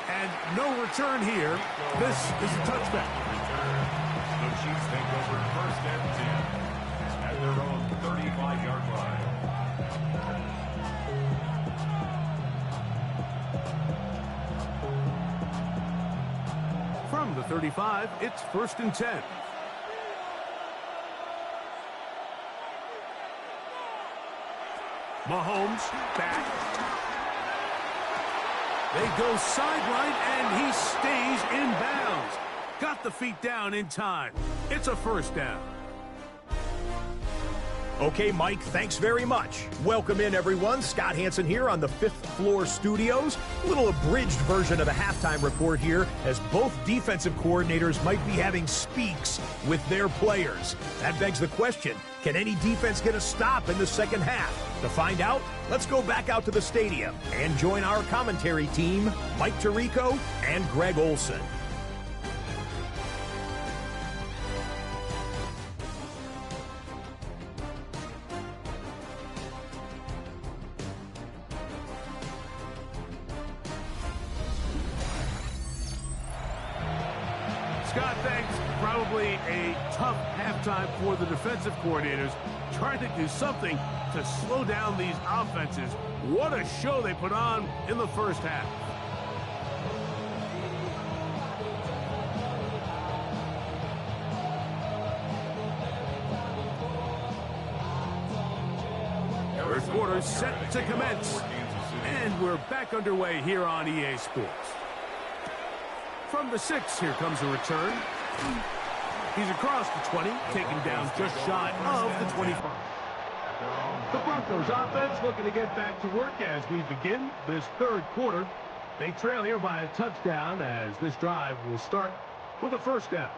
And no return here. This is a touchback. The Chiefs take over first and 10 at their own 35-yard line. From the 35, it's first and 10. Mahomes back. They go sideline, and he stays in bounds. Got the feet down in time. It's a first down. Okay, Mike, thanks very much. Welcome in, everyone. Scott Hansen here on the 5th floor studios. A little abridged version of the halftime report here, as both defensive coordinators might be having speaks with their players. That begs the question, can any defense get a stop in the second half? To find out, let's go back out to the stadium and join our commentary team, Mike Tirico and Greg Olson. Scott, thanks. Probably a tough halftime for the defensive coordinators, trying to do something to slow down these offenses. What a show they put on in the first half. First quarter set to commence. And we're back underway here on EA Sports. From the 6, here comes a return. He's across the 20, taken down just shy of the 25. The Broncos offense looking to get back to work as we begin this third quarter. They trail here by a touchdown as this drive will start with a first down.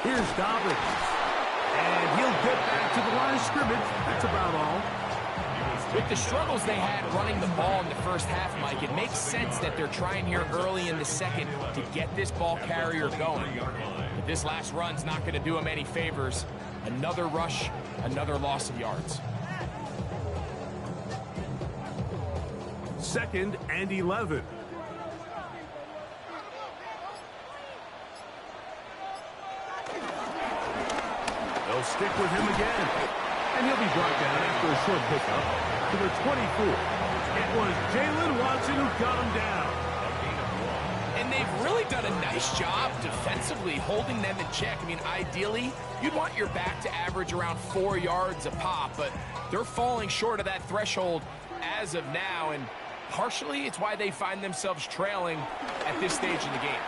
Here's Dobbins. And he'll get back to the line of scrimmage. That's about all. With the struggles they had running the ball in the first half, Mike, it makes sense that they're trying here early in the second to get this ball carrier going. But this last run's not going to do him any favors. Another rush, another loss of yards. 2nd and 11. They'll stick with him again. And he'll be brought down after a short pickup to the 24. It was Jalen Watson who got him down. And they've really done a nice job defensively holding them in check. I mean, ideally, you'd want your back to average around 4 yards a pop, but they're falling short of that threshold as of now, and partially it's why they find themselves trailing at this stage in the game.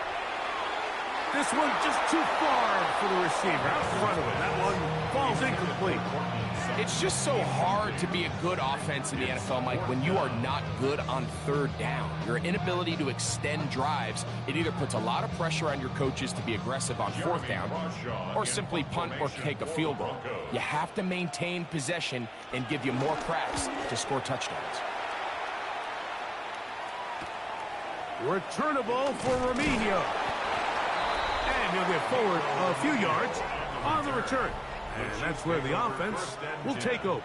This one just too far for the receiver. Out front of it. That one falls incomplete. It's just so hard to be a good offense in the NFL, Mike, when you are not good on third down. Your inability to extend drives, it either puts a lot of pressure on your coaches to be aggressive on fourth down or simply punt or take a field goal. You have to maintain possession and give you more cracks to score touchdowns. Returnable for Remigio. And he'll get forward a few yards on the return. And that's where the offense will take over.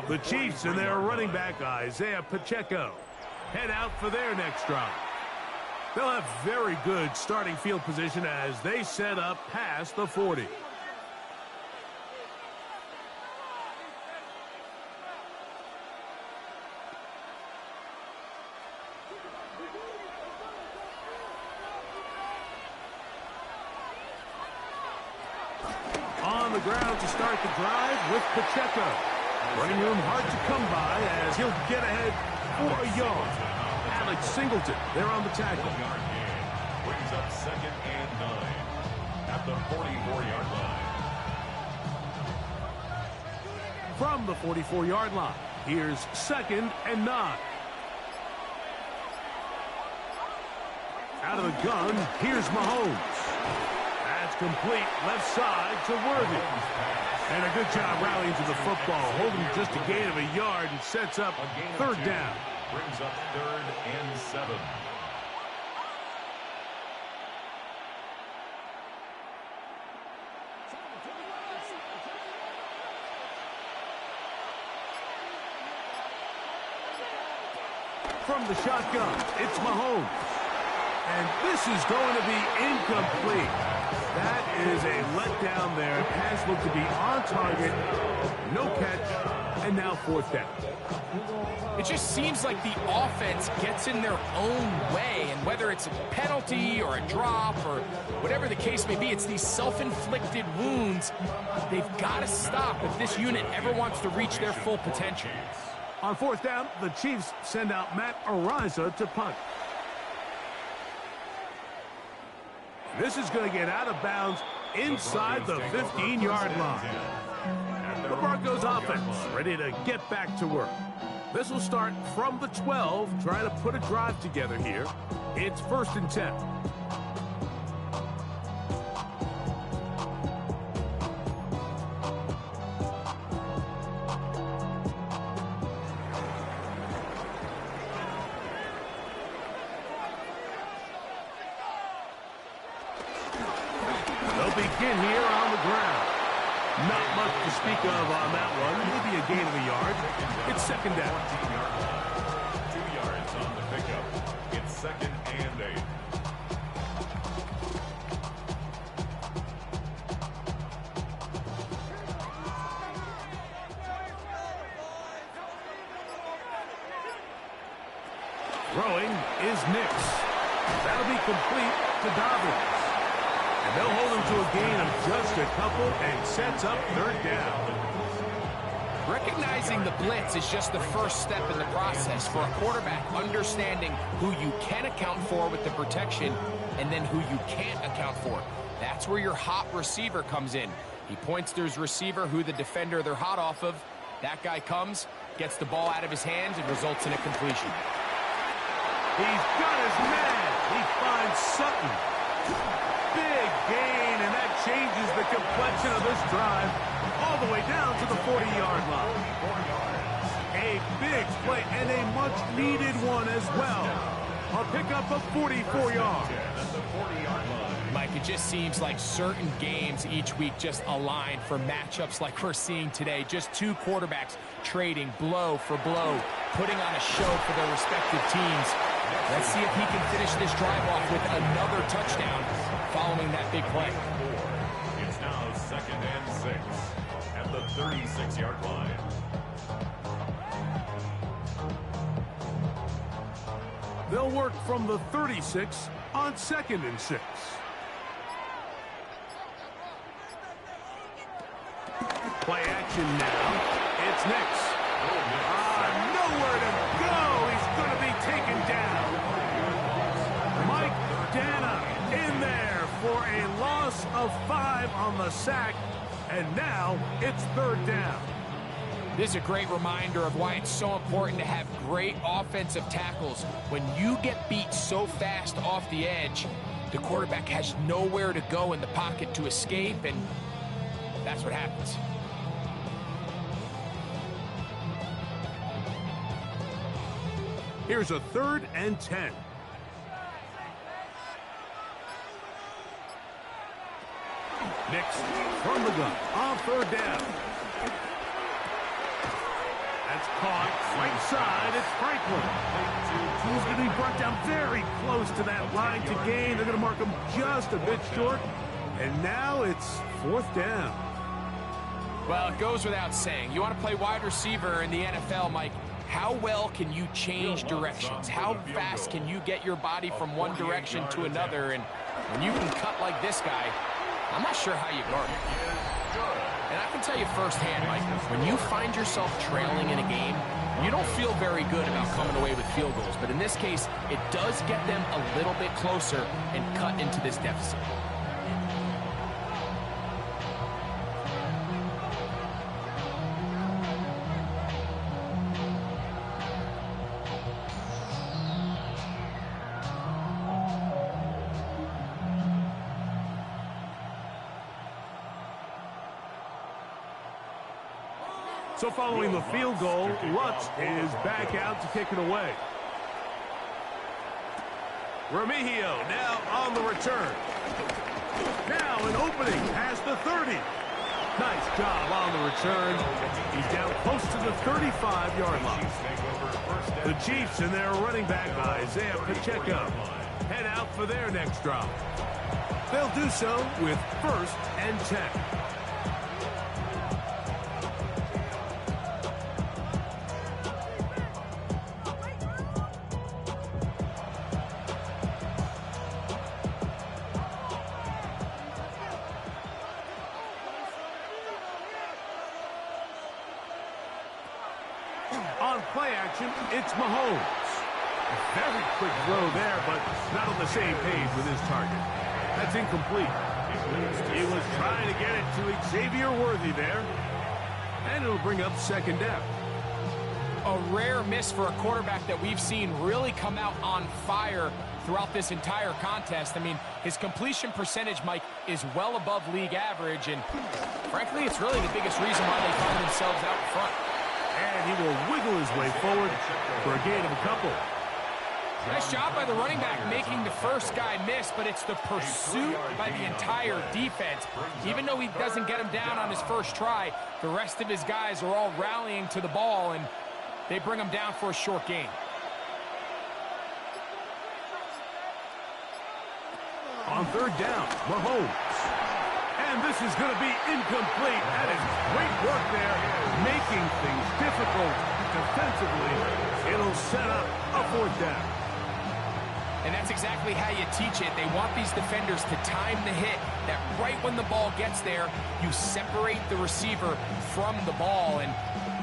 The Chiefs and their running back, Isaiah Pacheco, head out for their next drive. They'll have very good starting field position as they set up past the 40. On the ground to start the drive with Pacheco. Running room hard to come by as he'll get ahead for a yard. Alex Singleton there on the tackle. Brings up 2nd and 9 at the 44-yard line. From the 44-yard line, here's 2nd and 9. Out of the gun, here's Mahomes. That's complete left side to Worthy. And a good job rallying to the football, holding just a gain of a yard and sets up third down. Brings up 3rd and 7. From the shotgun, it's Mahomes. And this is going to be incomplete. That is a letdown there. Pass looked to be on target. No catch. And now 4th down. It just seems like the offense gets in their own way, and whether it's a penalty or a drop or whatever the case may be, it's these self-inflicted wounds. They've got to stop if this unit ever wants to reach their full potential. On 4th down, the Chiefs send out Matt Araiza to punt. This is going to get out of bounds inside the 15-yard line. The Broncos offense ready to get back to work. This will start from the 12, trying to put a drive together here. It's 1st and 10. Begin here on the ground. Not much to speak of on that one. Maybe a gain of a yard. It's 2nd down. 2 yards on the pickup. It's 2nd and 8. Throwing is Nix. That'll be complete to Dobbins. And they'll hold him to a gain of just a couple and sets up 3rd down. Recognizing the blitz is just the first step in the process for a quarterback, understanding who you can account for with the protection and then who you can't account for. That's where your hot receiver comes in. He points to his receiver, who the defender they're hot off of. That guy comes, gets the ball out of his hands, and results in a completion. He's got his man. He finds Sutton. Big gain, and that changes the complexion of this drive all the way down to the 40-yard line. A big play and a much-needed one as well. A pickup of 44 yards. Mike, it just seems like certain games each week just align for matchups like we're seeing today. Just two quarterbacks trading blow for blow, putting on a show for their respective teams. Let's see if he can finish this drive off with another touchdown following that big play. It's now 2nd and 6. 36-yard line. They'll work from the 36 on 2nd and 6. Play action now. It's Nix. Nowhere to go. He's going to be taken down. Mike Dana in there for a loss of 5 on the sack. And now it's 3rd down. This is a great reminder of why it's so important to have great offensive tackles. When you get beat so fast off the edge, the quarterback has nowhere to go in the pocket to escape, and that's what happens. Here's a 3rd and 10. Nix from the gun on 3rd down. That's caught right side. It's Franklin. He's going to be brought down very close to that line to gain. They're going to mark him just a bit short. And now it's 4th down. Well, it goes without saying. You want to play wide receiver in the NFL, Mike. How well can you change directions? How fast can you get your body from one direction to another? And when you can cut like this guy, I'm not sure how you guard him. And I can tell you firsthand, Mike, when you find yourself trailing in a game, you don't feel very good about coming away with field goals. But in this case, it does get them a little bit closer and cut into this deficit. So following the field goal, Lutz is back out to kick it away. Remigio now on the return. Now an opening past the 30. Nice job on the return. He's down close to the 35-yard line. The Chiefs and their running back, Isaiah Pacheco, head out for their next drive. They'll do so with 1st and 10. On play action, it's Mahomes. A very quick throw there, but not on the same page with his target. That's incomplete. He was trying to get it to Xavier Worthy there. And it'll bring up 2nd down. A rare miss for a quarterback that we've seen really come out on fire throughout this entire contest. I mean, his completion percentage, Mike, is well above league average. And frankly, it's really the biggest reason why they find themselves out in front. And he will wiggle his way forward for a gain of a couple. Nice job by the running back making the first guy miss, but it's the pursuit by the entire defense. Even though he doesn't get him down on his first try, the rest of his guys are all rallying to the ball, and they bring him down for a short gain. On 3rd down, Mahomes. And this is going to be incomplete. That is great work there, making things difficult defensively. It'll set up a 4th down. And that's exactly how you teach it. They want these defenders to time the hit, that right when the ball gets there, you separate the receiver from the ball. And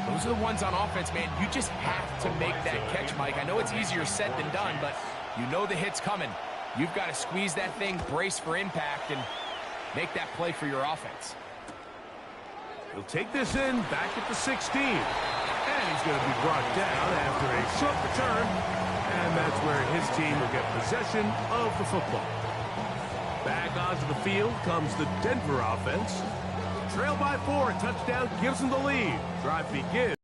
those are the ones on offense, man. You just have to make that catch, Mike. I know it's easier said than done, but you know the hit's coming. You've got to squeeze that thing, brace for impact, and make that play for your offense. He'll take this in back at the 16. And he's going to be brought down after a short return. And that's where his team will get possession of the football. Back onto the field comes the Denver offense. Trail by 4. Touchdown gives them the lead. Drive begins.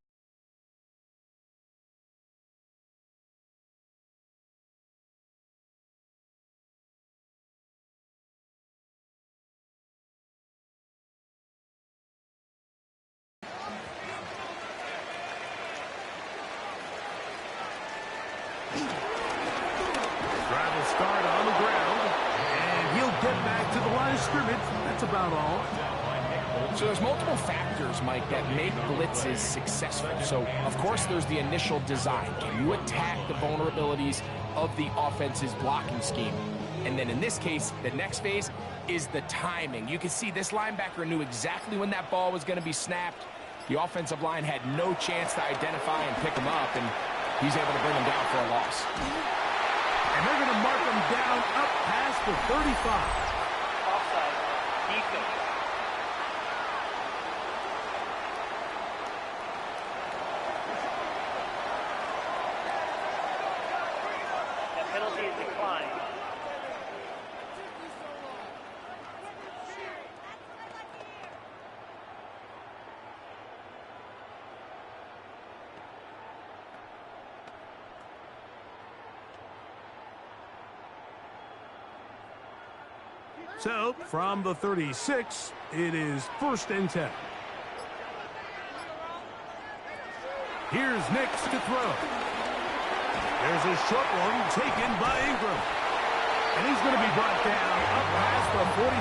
Drive will start on the ground, and he'll get back to the line of scrimmage. That's about all. So there's multiple factors, Mike, that make blitzes successful. So, of course, there's the initial design. Can you attack the vulnerabilities of the offense's blocking scheme? And then in this case, the next phase is the timing. You can see this linebacker knew exactly when that ball was going to be snapped. The offensive line had no chance to identify and pick him up, and he's able to bring him down for a loss. And they're going to mark him down up past the 35. Offside. Defense. That penalty is declined. So, from the 36, it is 1st and 10. Here's Nix to throw. There's a short one taken by Ingram. And he's going to be brought down up past the 45.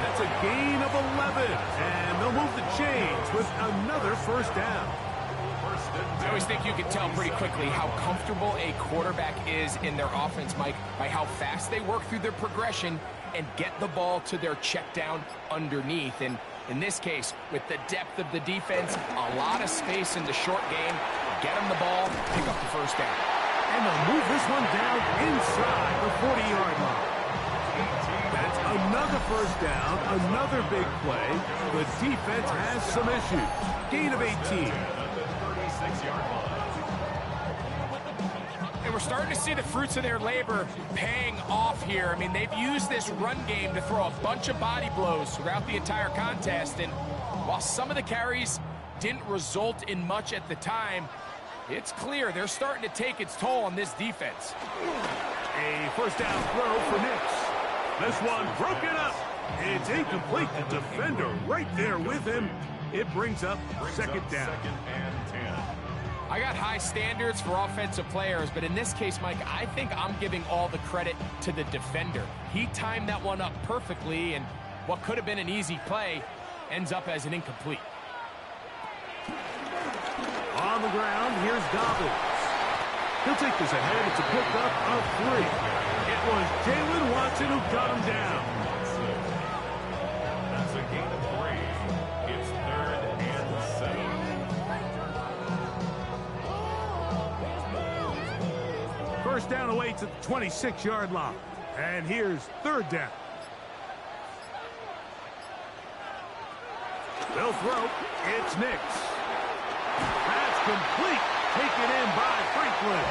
That's a gain of 11. And they'll move the chains with another 1st down. I always think you can tell pretty quickly how comfortable a quarterback is in their offense, Mike, by how fast they work through their progression and get the ball to their check down underneath. And in this case, with the depth of the defense, a lot of space in the short game, get them the ball, pick up the 1st down. And they'll move this one down inside the 40-yard line. That's another 1st down, another big play. The defense has some issues. Gain of 18. And we're starting to see the fruits of their labor paying off here. I mean, they've used this run game to throw a bunch of body blows throughout the entire contest. And while some of the carries didn't result in much at the time, it's clear they're starting to take its toll on this defense. A 1st down throw for Nix. This one broken up. It's incomplete. The defender right there with him. It brings up 2nd down. 2nd and 10. I got high standards for offensive players, but in this case, Mike, I think I'm giving all the credit to the defender. He timed that one up perfectly, and what could have been an easy play ends up as an incomplete. On the ground, here's Dobbins. He'll take this ahead. It's a pickup of 3. It was Jalen Watson who got him down. That's a gain of 3. It's 3rd and 7. 1st down away to the 26-yard line. And here's 3rd down. They'll throw. It's Nix. That's complete. Taken in by Franklin.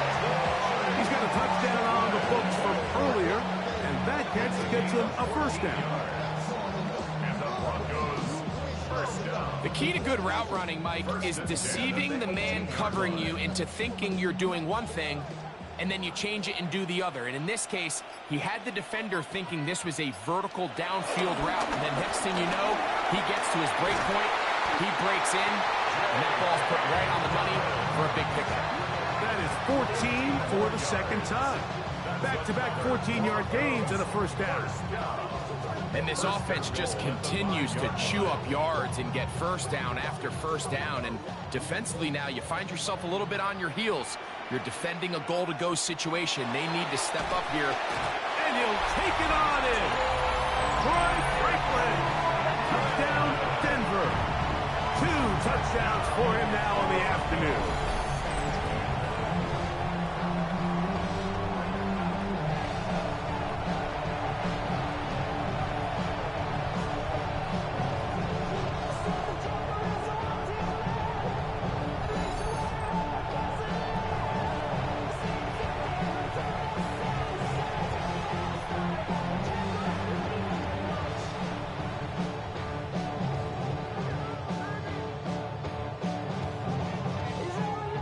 He's got a touchdown on the books from earlier, and that catch gets him a 1st down. And the Broncos, 1st down. The key to good route running, Mike, is deceiving the man covering you into thinking you're doing one thing, and then you change it and do the other. And in this case, he had the defender thinking this was a vertical downfield route, and then next thing you know, he gets to his break point, he breaks in, and that ball's put right on the money for a big pickup. That is 14 for the 2nd time. Back-to-back 14-yard gains and a 1st down. And this offense just continues to chew up yards and get 1st down after 1st down. And defensively now, you find yourself a little bit on your heels. You're defending a goal-to-go situation. They need to step up here. And he'll take it on in. Troy Franklin. Touchdown, Denver. 2 touchdowns for him now in the afternoon.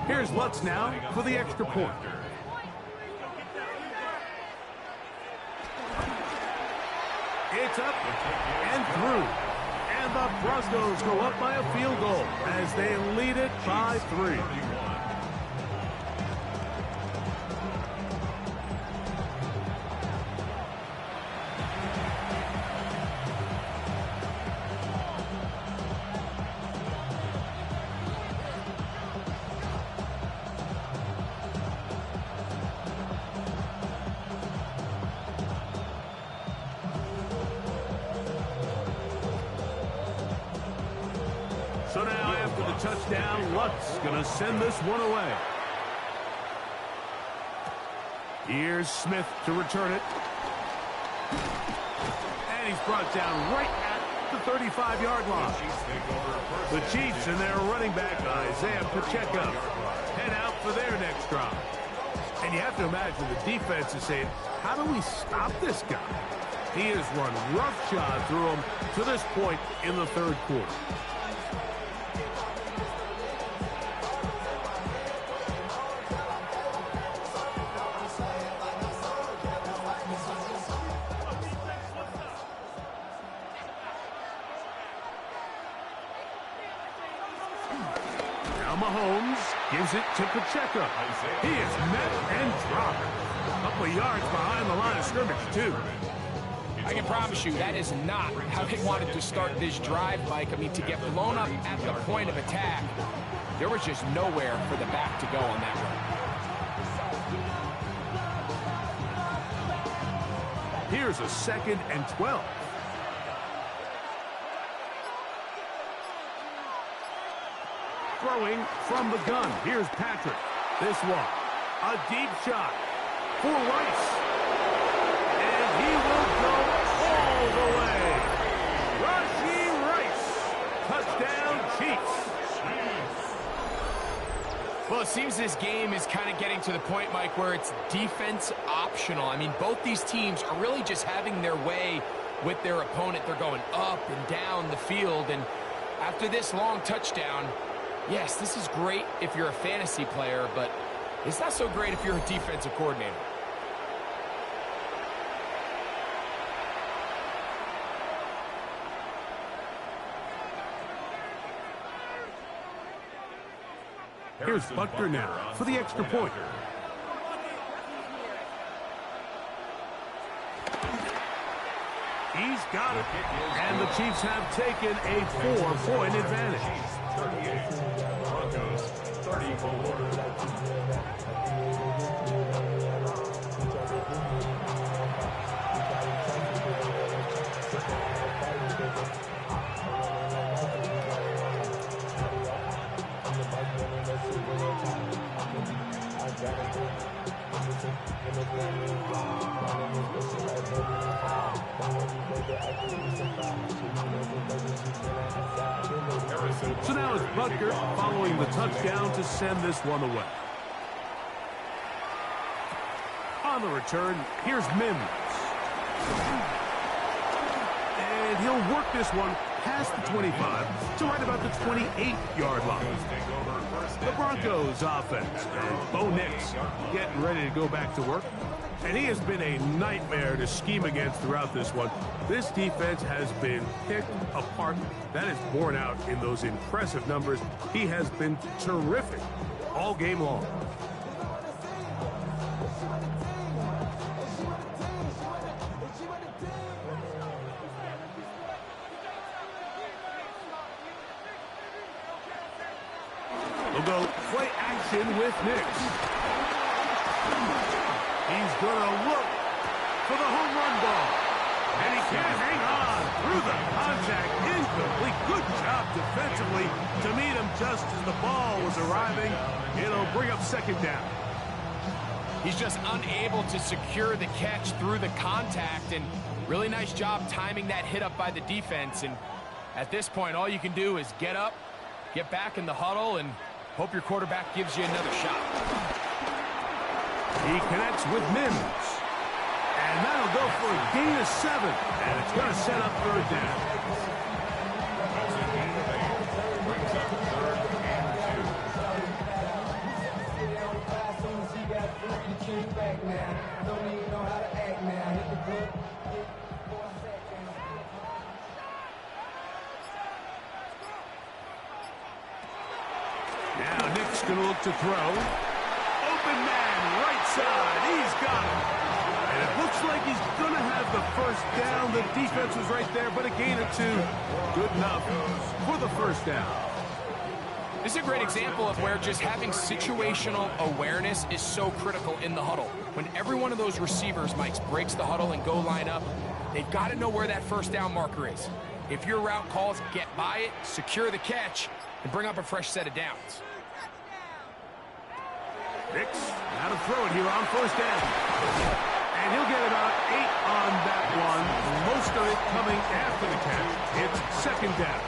Here's Lutz now for the extra point. It's up and through. And the Broncos go up by a field goal as they lead it by 3. touchdown. Luck's going to send this one away. Here's Smith to return it. And he's brought down right at the 35-yard line. The Chiefs and their running back, Isaiah Pacheco, head out for their next drive. And you have to imagine the defense is saying, how do we stop this guy? He has run roughshod through him to this point in the third quarter. Now Mahomes gives it to Pacheco. He is met and dropped. A couple of yards behind the line of scrimmage, too. I can promise you that is not how they wanted to start this drive, Mike. I mean, to get blown up at the point of attack, there was just nowhere for the back to go on that run. Here's a 2nd and 12. Throwing from the gun. Here's Patrick. This one. A deep shot for Rice. And he will go all the way. Rashee Rice. Touchdown, Chiefs. Well, it seems this game is kind of getting to the point, Mike, where it's defense optional. I mean, both these teams are really just having their way with their opponent. They're going up and down the field. And after this long touchdown, yes, this is great if you're a fantasy player, but it's not so great if you're a defensive coordinator. Here's Butker now for the extra point. He's got it. And the Chiefs have taken a 4-point advantage. 38. Broncos 34. So now it's Butker following the touchdown to send this one away. On the return, here's Mims. And he'll work this one past the 25 to right about the 28-yard line. The Broncos offense, and Bo Nix getting ready to go back to work. And he has been a nightmare to scheme against throughout this one. This defense has been picked apart. That is borne out in those impressive numbers. He has been terrific all game long. They'll go play action with Nix. He's going to look for the home run ball. And he can't hang on through the contact. Incomplete. Good job defensively to meet him just as the ball was arriving. It'll bring up 2nd down. He's just unable to secure the catch through the contact, and really nice job timing that hit up by the defense. And at this point, all you can do is get up, get back in the huddle, and hope your quarterback gives you another shot. He connects with Mims. And that'll go for a gain of 7. And it's going to set up 3rd down. Brings up 3rd and 2. Now Nick's going to look to throw. Open man, right side. He's got it. And it looks like he's going to have the 1st down. The defense was right there, but a gain of 2. Good enough for the 1st down. This is a great example of where just having situational awareness is so critical in the huddle. When every one of those receivers, Mike, breaks the huddle and go line up, they've got to know where that 1st down marker is. If your route calls, get by it, secure the catch, and bring up a fresh set of downs. Hicks, now to throw it here on first down. And he'll get about 8 on that one. Most of it coming after the catch. It's second down.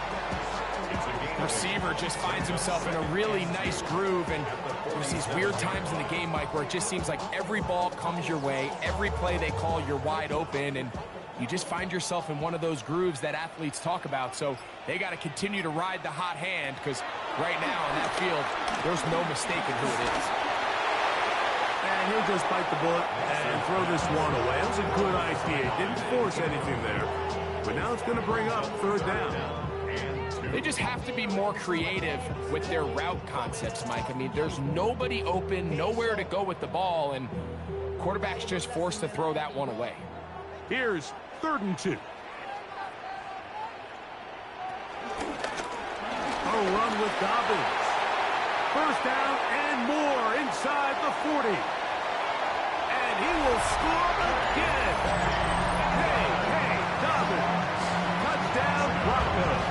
Receiver just finds himself in a really nice groove, and there's these weird times in the game, Mike, where it just seems like every ball comes your way, every play they call, you're wide open, and you just find yourself in one of those grooves that athletes talk about. So they got to continue to ride the hot hand, because right now on that field, there's no mistaking who it is. And he'll just bite the bullet and throw this one away. That was a good idea. Didn't force anything there. But now it's going to bring up third down. They just have to be more creative with their route concepts, Mike. I mean, there's nobody open, nowhere to go with the ball, and quarterback's just forced to throw that one away. Here's 3rd and 2. A run with Dobbins. First down and more inside the 40. And he will score again. Hey, Dobbins. Touchdown, Broncos.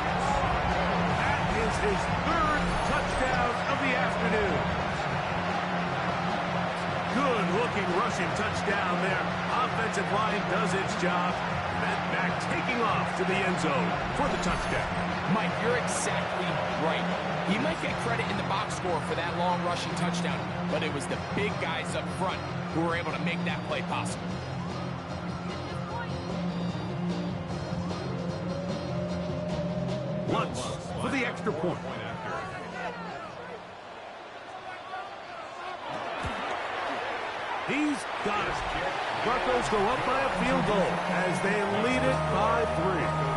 That is his 3rd touchdown of the afternoon. Good-looking rushing touchdown there. Offensive line does its job. That back taking off to the end zone for the touchdown. Mike, you're exactly right. He might get credit in the box score for that long rushing touchdown, but it was the big guys up front who were able to make that play possible. Lutz for the extra point. He's got it. Broncos go up by a field goal as they lead it by 3.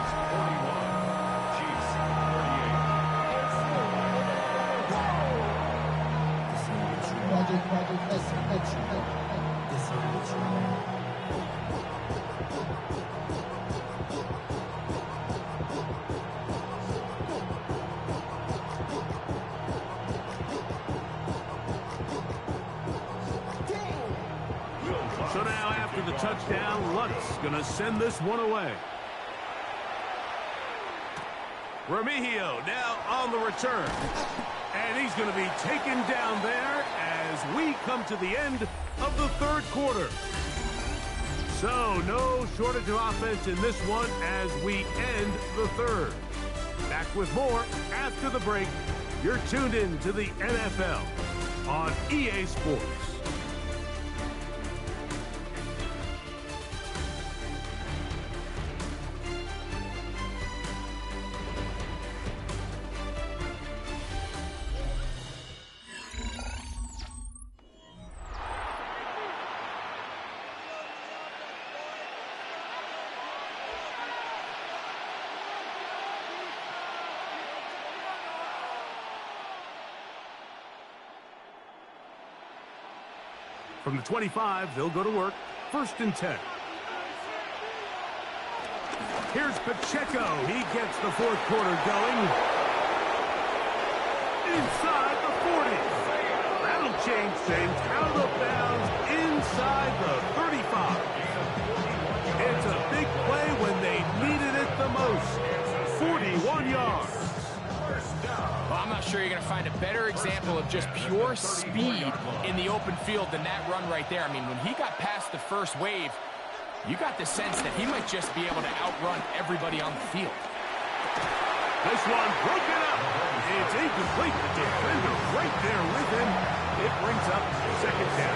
So now after the touchdown, Lutz going to send this one away. Remigio now on the return. And he's going to be taken down there as we come to the end of the 3rd quarter. So no shortage of offense in this one as we end the 3rd. Back with more after the break. You're tuned in to the NFL on EA Sports. From the 25, they'll go to work. 1st and 10. Here's Pacheco. He gets the 4th quarter going. Inside the 40. That'll change things. Out of bounds inside the 35. It's a big play when they needed it the most. 41 yards. Well, I'm not sure you're going to find a better example of just pure speed in the open field than that run right there. I mean, when he got past the first wave, you got the sense that he might just be able to outrun everybody on the field. This one broken up. It's incomplete. The defender right there with him. It brings up 2nd down.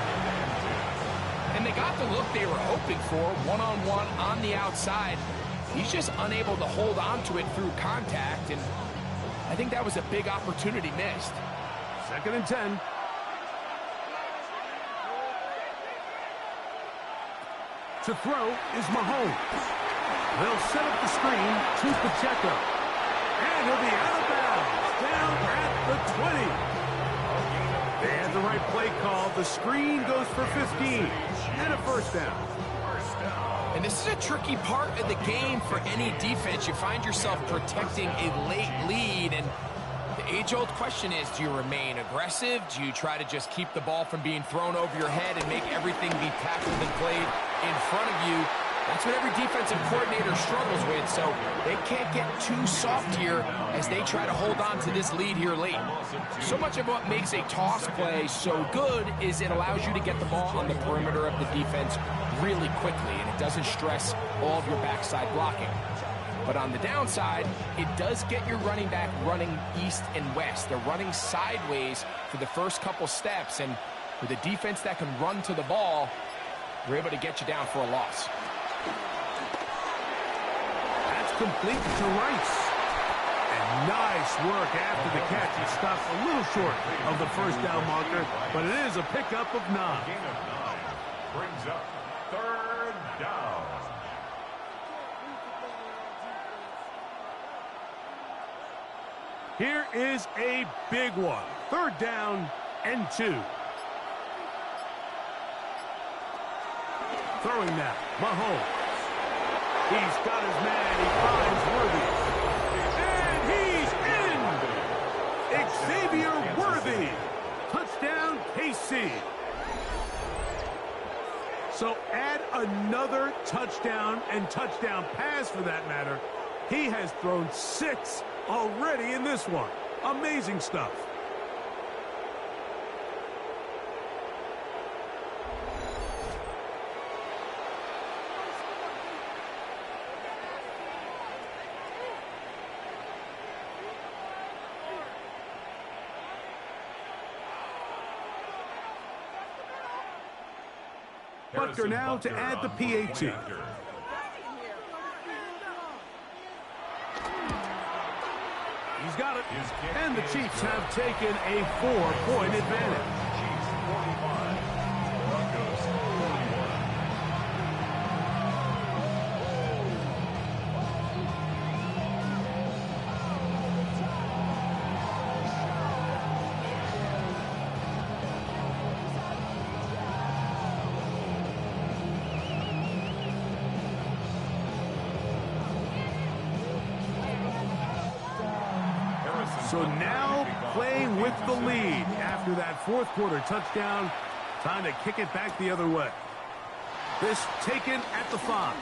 And they got the look they were hoping for, one-on-one on the outside. He's just unable to hold on to it through contact, and I think that was a big opportunity missed. 2nd and 10. To throw is Mahomes. They'll set up the screen to Pacheco. And he'll be out of bounds down at the 20. They had the right play call. The screen goes for 15 and a 1st down. And this is a tricky part of the game for any defense. You find yourself protecting a late lead, and the age-old question is, do you remain aggressive? Do you try to just keep the ball from being thrown over your head and make everything be tackled and played in front of you? That's what every defensive coordinator struggles with, so they can't get too soft here as they try to hold on to this lead here late. So much of what makes a toss play so good is it allows you to get the ball on the perimeter of the defense really quickly, and it doesn't stress all of your backside blocking. But on the downside, it does get your running back running east and west. They're running sideways for the first couple steps, and with a defense that can run to the ball, they're able to get you down for a loss. That's complete to Rice. And nice work after the catch. He stops a little short of the first down marker, but it is a pickup of 9. Gain of 9 brings up 3rd down. Here is a big one. 3rd down and 2. Throwing now, Mahomes. He's got his man. He finds Worthy. And he's in! Xavier Worthy. Touchdown, KC. So add another touchdown and touchdown pass for that matter. He has thrown 6 already in this one. Amazing stuff. Butker now to add the PAT. He's got it. And the Chiefs have taken a 4-point advantage. Chiefs 45, Broncos 41. So now playing with the lead after that 4th quarter touchdown. Time to kick it back the other way. This taken at the 5.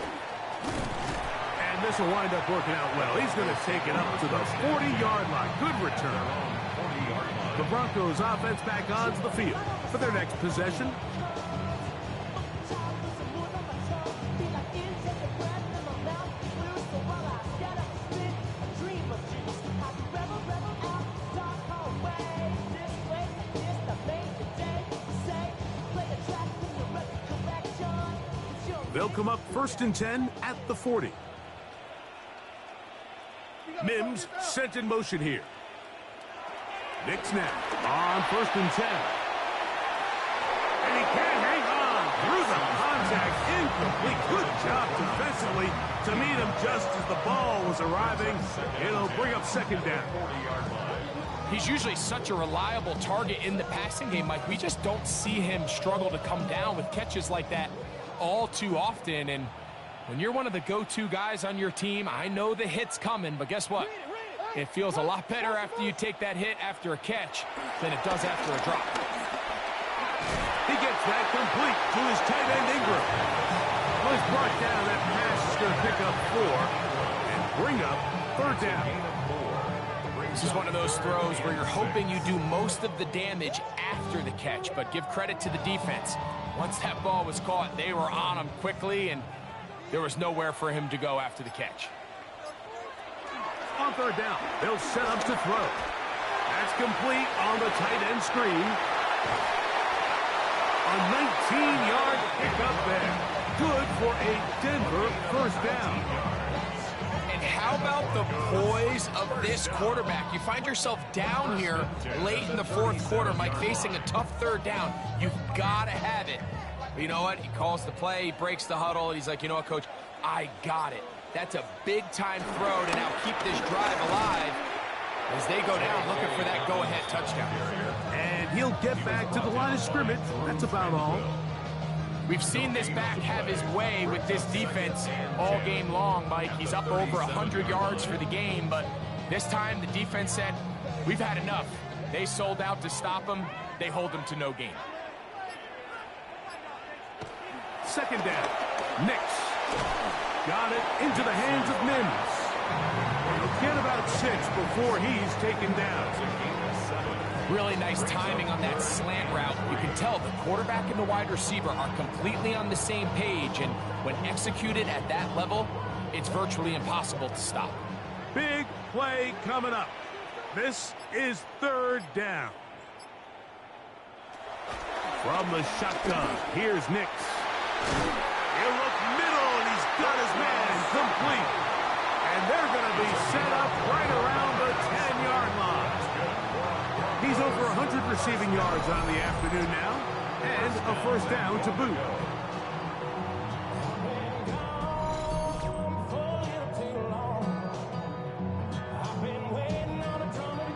And this will wind up working out well. He's going to take it up to the 40-yard line. Good return. The Broncos offense back onto the field for their next possession. They'll come up 1st and 10 at the 40. Mims sent in motion here. Knicks now on 1st and 10. And he can't hang on through the contact. Incomplete. Good job defensively to meet him just as the ball was arriving. It'll bring up 2nd down. He's usually such a reliable target in the passing game, Mike. We just don't see him struggle to come down with catches like that all too often. And when you're one of the go-to guys on your team, I know the hit's coming, but guess what? It feels a lot better after you take that hit after a catch than it does after a drop. He gets that complete to his tight end Ingram. Well, he's brought down. That pass is going to pick up 4 and bring up 3rd down. This is one of those throws where you're hoping you do most of the damage after the catch, but give credit to the defense. Once that ball was caught, they were on him quickly, and there was nowhere for him to go after the catch. On 3rd down, they'll set up to throw. That's complete on the tight end screen. A 19-yard pickup there. Good for a Denver 1st down. And how about the poise of this quarterback? You find yourself down here late in the 4th quarter, Mike, facing a tough 3rd down. You've got to have it. But you know what? He calls the play, he breaks the huddle, and he's like, you know what, Coach? I got it. That's a big-time throw to now keep this drive alive as they go down looking for that go-ahead touchdown. And he'll get back to the line of scrimmage. That's about all. We've seen this back have his way with this defense all game long, Mike. He's up over 100 yards for the game, but this time the defense said, we've had enough. They sold out to stop him. They hold him to no gain. 2nd down. Knicks Got it into the hands of Mims. He'll get about 6 before he's taken down. Really nice timing on that slant route. You can tell the quarterback and the wide receiver are completely on the same page, and when executed at that level, it's virtually impossible to stop. Big play coming up. This is 3rd down. From the shotgun, here's Nix. He'll look middle, and he's got his man complete. And they're going to be set up right around the 10-yard line. He's over 100 receiving yards on the afternoon now, and a 1st down to boot.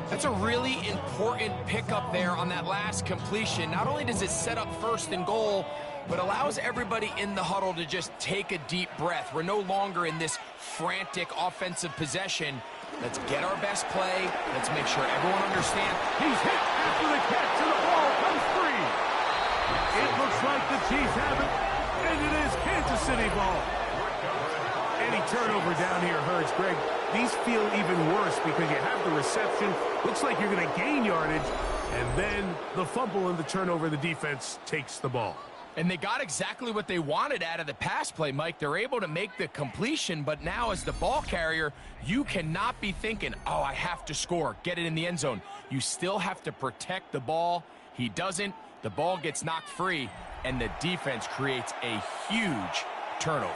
That's a really important pickup there on that last completion. Not only does it set up 1st and goal, but allows everybody in the huddle to just take a deep breath. We're no longer in this frantic offensive possession. Let's get our best play. Let's make sure everyone understands. He's hit after the catch, and the ball comes free. It looks like the Chiefs have it, and it is Kansas City ball. Any turnover down here hurts, Greg. These feel even worse because you have the reception. Looks like you're going to gain yardage, and then the fumble and the turnover, the defense takes the ball. And they got exactly what they wanted out of the pass play, Mike. They're able to make the completion, but now as the ball carrier, you cannot be thinking, oh, I have to score, get it in the end zone. You still have to protect the ball. He doesn't. The ball gets knocked free, and the defense creates a huge turnover.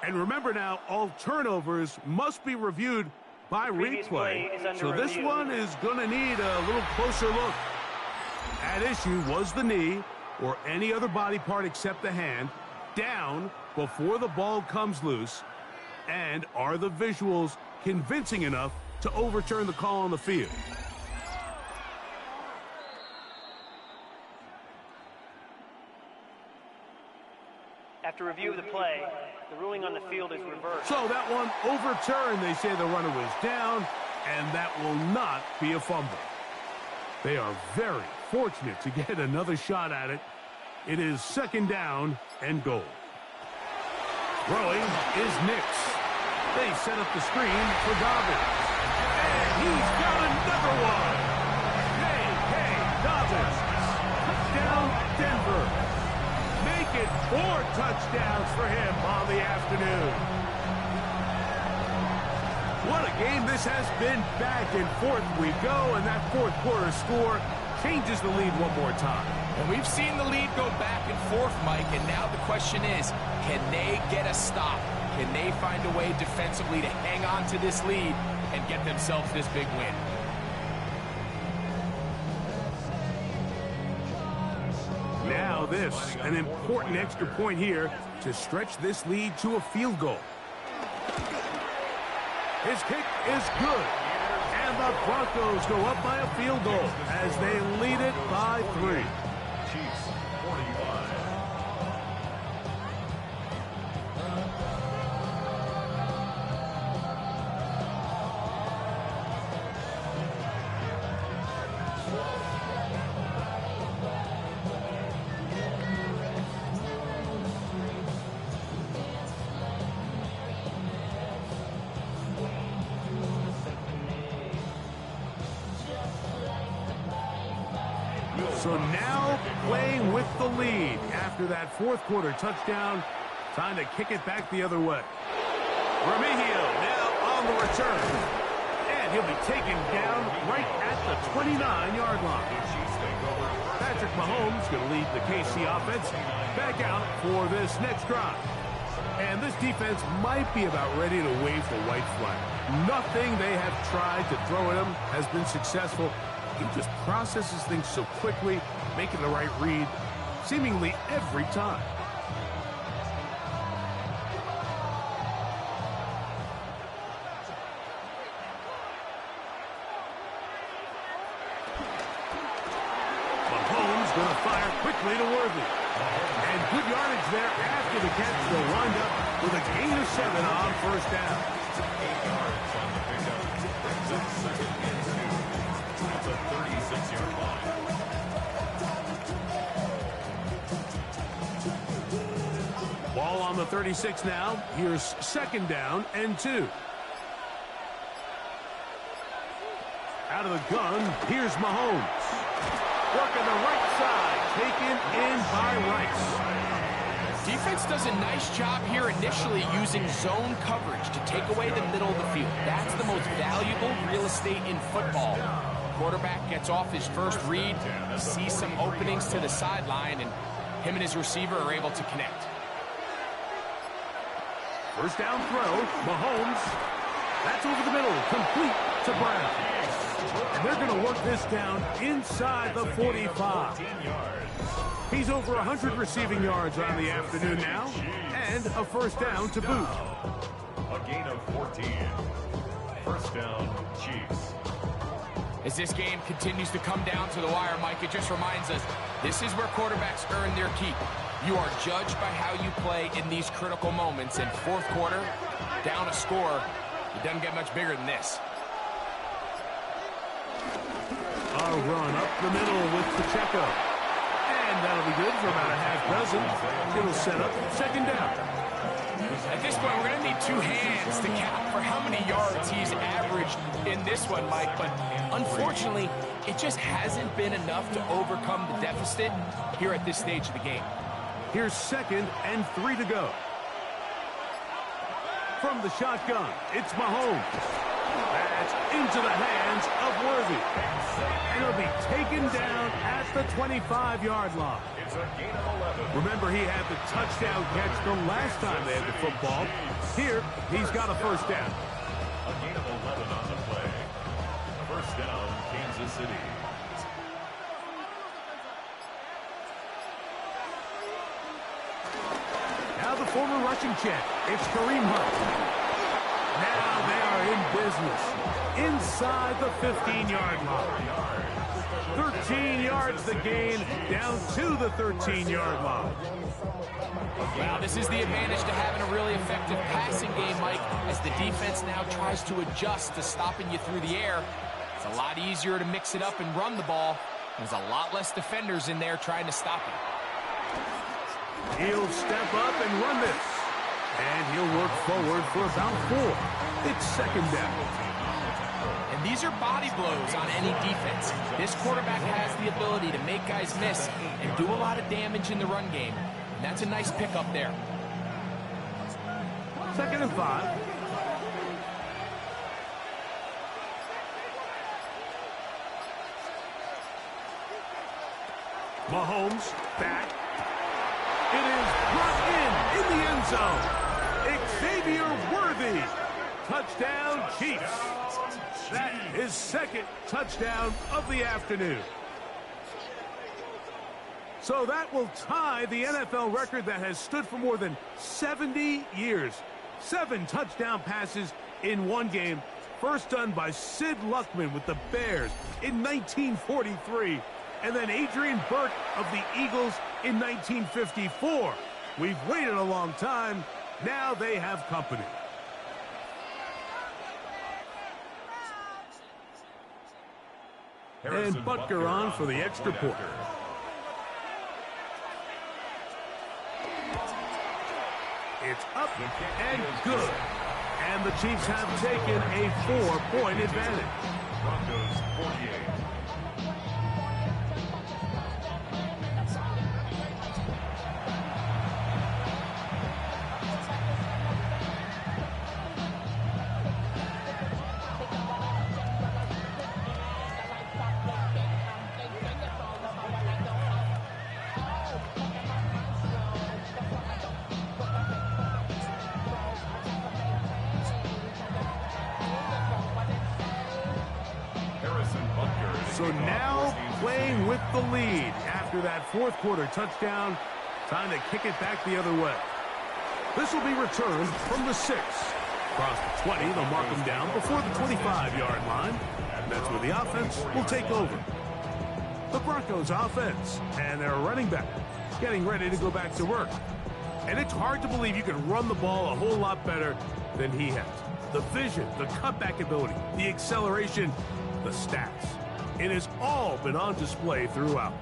And remember now, all turnovers must be reviewed by replay. So this one is going to need a little closer look. At issue was the knee or any other body part except the hand down before the ball comes loose. And are the visuals convincing enough to overturn the call on the field? After review of the play, the ruling on the field is reversed. So that one overturned. They say the runner was down, and that will not be a fumble. They are very fortunate to get another shot at it. It is 2nd down and goal. Throwing is Nix. They set up the screen for Dobbins. And he's got another one. Hey, Dobbins. Touchdown, Denver. Make it 4 touchdowns for him on the afternoon. What a game this has been. Back and forth we go, and that 4th quarter score changes the lead one more time. And we've seen the lead go back and forth, Mike, and now the question is, can they get a stop? Can they find a way defensively to hang on to this lead and get themselves this big win? Now this, an important extra point here to stretch this lead to a field goal. His kick is good. And the Broncos go up by a field goal as they lead it by 3. Chiefs 45. So now playing with the lead after that 4th quarter touchdown. Time to kick it back the other way. Remigio now on the return. And he'll be taken down right at the 29-yard line. Patrick Mahomes going to lead the KC offense back out for this next drive. And this defense might be about ready to wave the white flag. Nothing they have tried to throw at him has been successful. He just processes things so quickly, making the right read seemingly every time. Mahomes going to fire quickly to Worthy. And good yardage there after the catch. They'll wind up with a gain of 7 on 1st down. Second and 2 at the 36-yard line. Ball on the 36 now. Here's second down and 2. Out of the gun, here's Mahomes. Working the right side, taken in by Rice. Defense does a nice job here initially using zone coverage to take away the middle of the field. That's the most valuable real estate in football. Quarterback gets off his first read, sees some openings to the sideline, and him and his receiver are able to connect. First down throw, Mahomes. That's over the middle, complete to Brown. And they're going to work this down inside the 45. He's over 100 receiving yards on the afternoon now, and a first down to boot. A gain of 14. First down, Chiefs. As this game continues to come down to the wire, Mike, it just reminds us, this is where quarterbacks earn their keep. You are judged by how you play in these critical moments, and fourth quarter, down a score, it doesn't get much bigger than this. A run up the middle with Pacheco. And that'll be good for about a half dozen. It'll set up second down. At this point, we're going to need two hands to count for how many yards he's averaged in this one, Mike. But unfortunately, it just hasn't been enough to overcome the deficit here at this stage of the game. Here's second and 3 to go. From the shotgun, it's Mahomes. That's into the hands of Worthy. And it'll be taken down at the 25-yard line. It's a gain of 11. Remember, he had the touchdown catch the last time they had the football. Here, he's got a first down. A gain of 11 on the play. First down, Kansas City. Now the former rushing champ, it's Kareem Hunt. Now they are in business inside the 15-yard line. 13 yards the gain, down to the 13-yard line. Well, this is the advantage to having a really effective passing game, Mike, as the defense now tries to adjust to stopping you through the air. It's a lot easier to mix it up and run the ball. There's a lot less defenders in there trying to stop him. He'll step up and run this. And he'll work forward for about 4. It's second down. And these are body blows on any defense. This quarterback has the ability to make guys miss and do a lot of damage in the run game. And that's a nice pickup there. Second and 5. Mahomes back. It is brought in the end zone. Xavier Worthy. Touchdown, Chiefs. That is second touchdown of the afternoon. So that will tie the NFL record that has stood for more than 70 years. 7 touchdown passes in one game. First done by Sid Luckman with the Bears in 1943. And then Adrian Burke of the Eagles in 1954. We've waited a long time. Now they have company. And Butker on for the extra point. It's up and good. And the Chiefs have taken a 4-point advantage. Broncos 48. So now playing with the lead after that fourth quarter touchdown. Time to kick it back the other way. This will be returned from the 6. Across the 20, they'll mark them down before the 25-yard line. And that's where the offense will take over. The Broncos offense and their running back getting ready to go back to work. And it's hard to believe you can run the ball a whole lot better than he has. the vision, the cutback ability, the acceleration, the stats. It has all been on display throughout.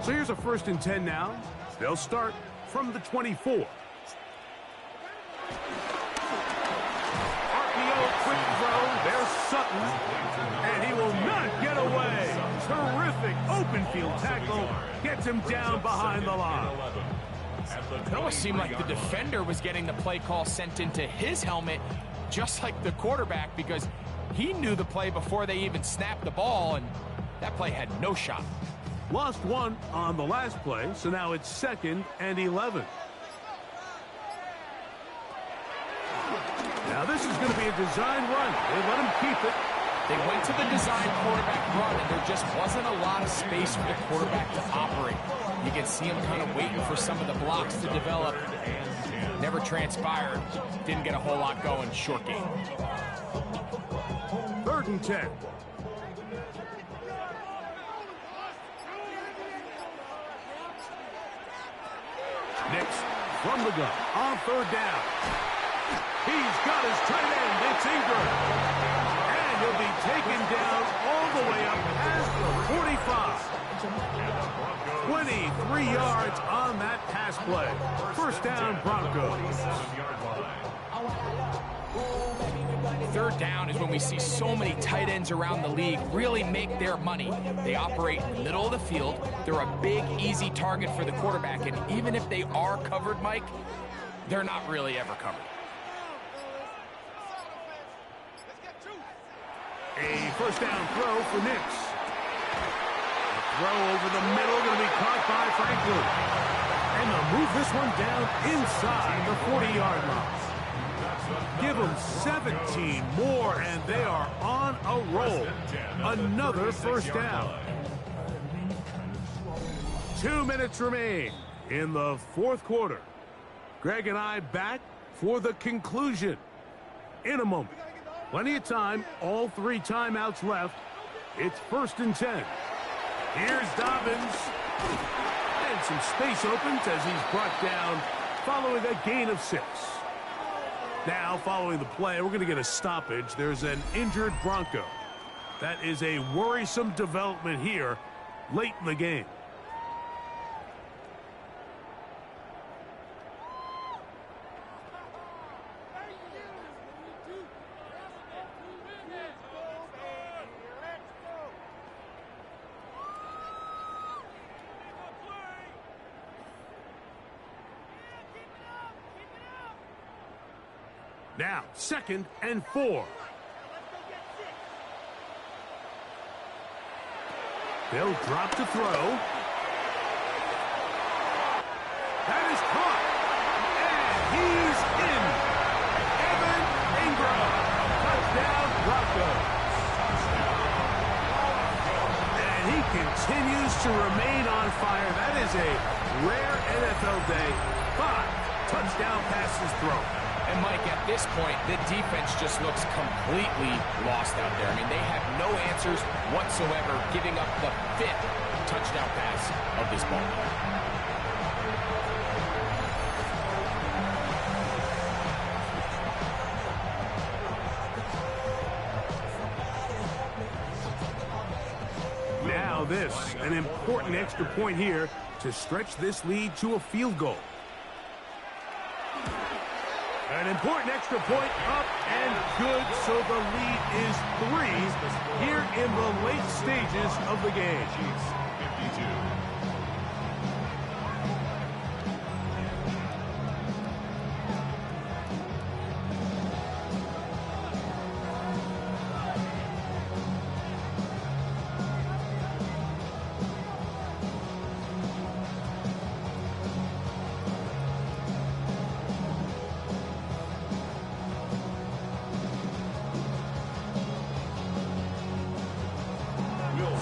So here's a 1st and 10 now. They'll start from the 24. Quick throw, there's Sutton, and he will not get away. Terrific open field tackle, gets him down behind the line. It almost seemed like the defender was getting the play call sent into his helmet, just like the quarterback, because he knew the play before they even snapped the ball, and that play had no shot. Lost one on the last play, so now it's 2nd and 11. Now this is going to be a design run. They let him keep it. They went to the design quarterback run, and there just wasn't a lot of space for the quarterback to operate. You can see him kind of waiting for some of the blocks to develop. Never transpired. Didn't get a whole lot going. Short game. 3rd and 10. Nix from the gun on 3rd down. He's got his tight end. It's Ingram. And he'll be taken down all the way up past the 45. 23 yards on that pass play. 1st down, Broncos. 3rd down is when we see so many tight ends around the league really make their money. They operate in the middle of the field. They're a big, easy target for the quarterback. And even if they are covered, Mike, they're not really ever covered. A 1st down throw for Nix. A throw over the middle, going to be caught by Franklin. And they'll move this one down inside the 40-yard line. Give them 17 more, and they are on a roll. Another 1st down. 2 minutes remain in the 4th quarter. Greg and I back for the conclusion in a moment. Plenty of time, all 3 timeouts left. It's 1st and 10. Here's Dobbins. And some space opens as he's brought down following a gain of 6. Now, following the play, we're going to get a stoppage. There's an injured Bronco. That is a worrisome development here late in the game. Now, 2nd and 4. They'll drop to throw. That is caught. And he's in. Evan Ingram. Touchdown, Broncos. And he continues to remain on fire. That is a rare NFL day. 5 touchdown passes thrown. And, Mike, at this point, the defense just looks completely lost out there. I mean, they have no answers whatsoever, giving up the 5th touchdown pass of this ball. Now this, an important extra point here to stretch this lead to a field goal. An important extra point up and good, so the lead is 3 here in the late stages of the game. 52.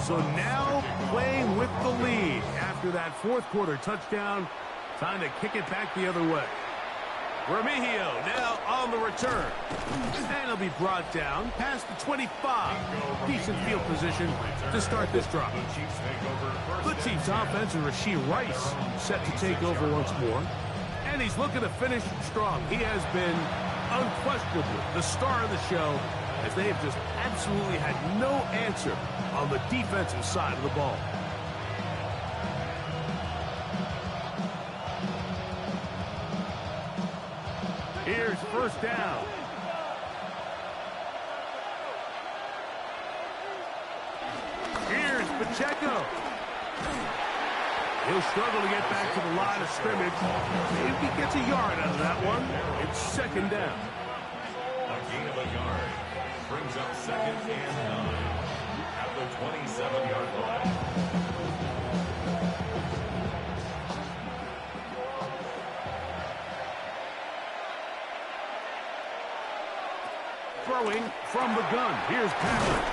So now playing with the lead after that 4th quarter touchdown. Time to kick it back the other way. Remigio now on the return. And he'll be brought down past the 25. Decent field position to start this drive. The Chiefs offense and Rashee Rice set to take over once more. And he's looking to finish strong. He has been unquestionably the star of the show, as they have just absolutely had no answer on the defensive side of the ball. Here's first down. Here's Pacheco. He'll struggle to get back to the line of scrimmage. If he gets a yard out of that one, it's second down. A gain of a yard brings up second and 9 at the 27-yard line. Throwing from the gun. Here's Patrick.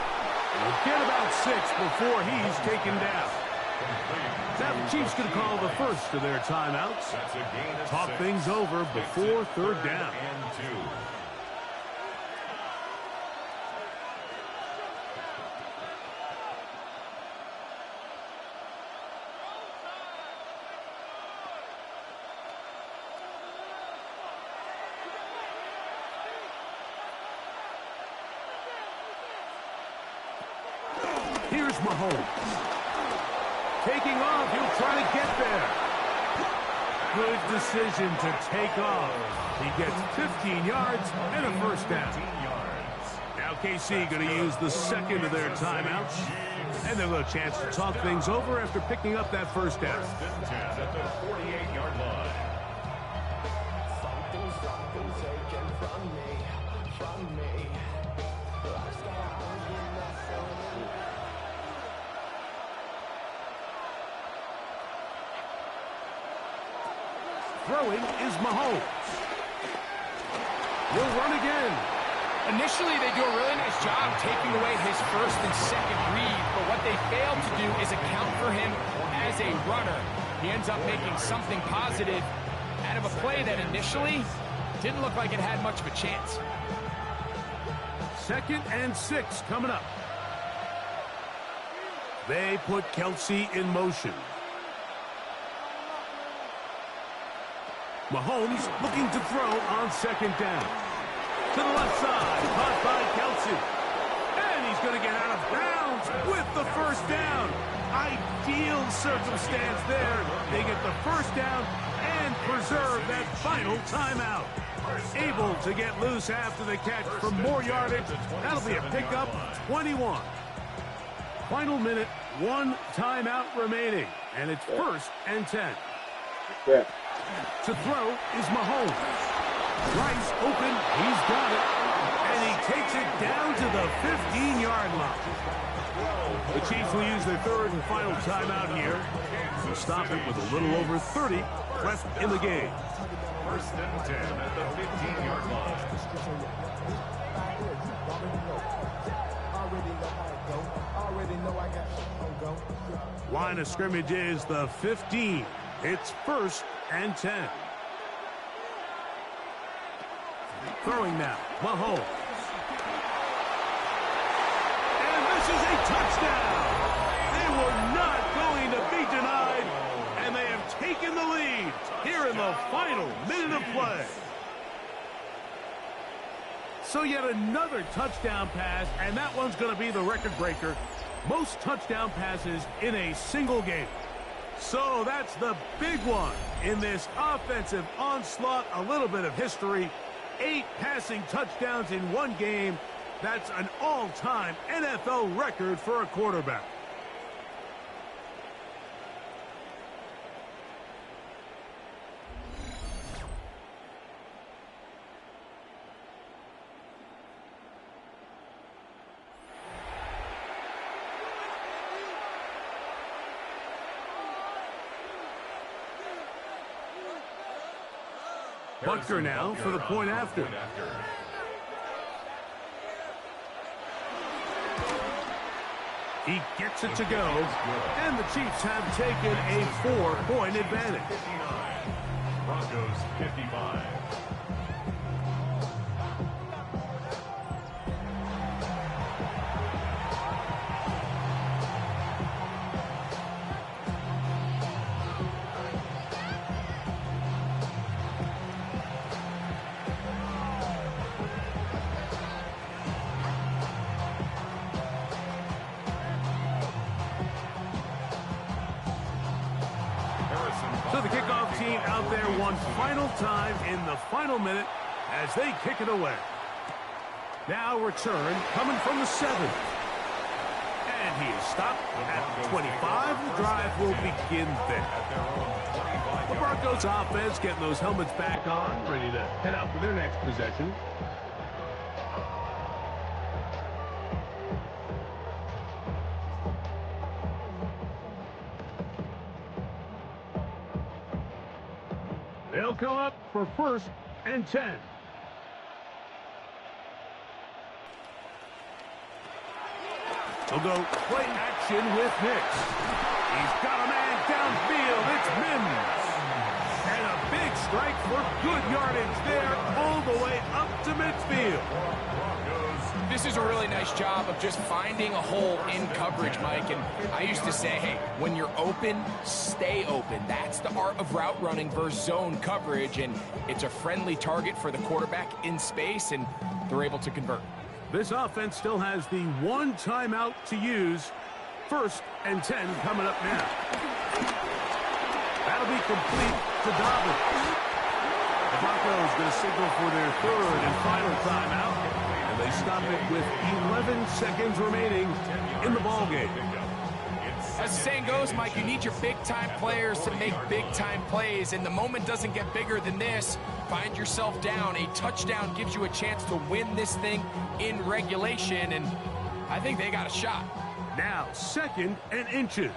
We'll get about 6 before he's taken down. Now the Chiefs going to call the first of their timeouts. That's a gain of Talk 6. things over before third down. And 2. Here's Mahomes. Taking off, he'll try to get there. Good decision to take off. He gets 15 yards and a first down. Now KC going to use the second of their timeouts. And they'll have a chance to talk things over after picking up that first down. First and 10 at the 48-yard line. Throwing is Mahomes. He'll run again. Initially, they do a really nice job taking away his first and second read, but what they failed to do is account for him as a runner. He ends up making something positive out of a play that initially didn't look like it had much of a chance. Second and 6 coming up. They put Kelsey in motion. Mahomes looking to throw on second down. To the left side, caught by Kelsey. And he's going to get out of bounds with the first down. Ideal circumstance there. They get the first down and preserve that final timeout. Able to get loose after the catch for more yardage. That'll be a pickup, 21. Final minute, 1 timeout remaining. And it's first and 10. Yeah. To throw is Mahomes. Rice open, he's got it. And he takes it down to the 15-yard line. The Chiefs will use their third and final timeout here. They'll stop it with a little over 30 left in the game. First and 10 at the 15-yard line. Line of scrimmage is the 15. It's first and 10. Throwing now, Mahomes. And this is a touchdown. They were not going to be denied, and they have taken the lead here in the final minute of play. So yet another touchdown pass, and that one's going to be the record breaker. Most touchdown passes in a single game. So that's the big one in this offensive onslaught. A little bit of history. 8 passing touchdowns in one game. That's an all-time NFL record for a quarterback. Butker now for the point after. He gets it to go, and the Chiefs have taken a 4-point advantage. 59. Broncos 55. team out there one final time in the final minute as they kick it away. Now return coming from the 7. And he is stopped at 25. The drive will begin there. The Broncos offense getting those helmets back on, ready to head out for their next possession. They'll come up for 1st and 10. They'll go play action with Hicks. He's got a man downfield. It's Mims. And a big strike for good yardage there all the way up to midfield. This is a really nice job of just finding a hole in coverage, Mike. And I used to say, hey, when you're open, stay open. That's the art of route running versus zone coverage. And it's a friendly target for the quarterback in space, and they're able to convert. This offense still has the one timeout to use. 1st and 10 coming up now. That'll be complete to Dobbins. The Broncos going to signal for their 3rd and final timeout. And they stop it with 11 seconds remaining in the ballgame. As the saying goes, Mike, you need your big-time players to make big-time plays, and the moment doesn't get bigger than this. Find yourself down. A touchdown gives you a chance to win this thing in regulation, and I think they got a shot. Now, 2nd and inches.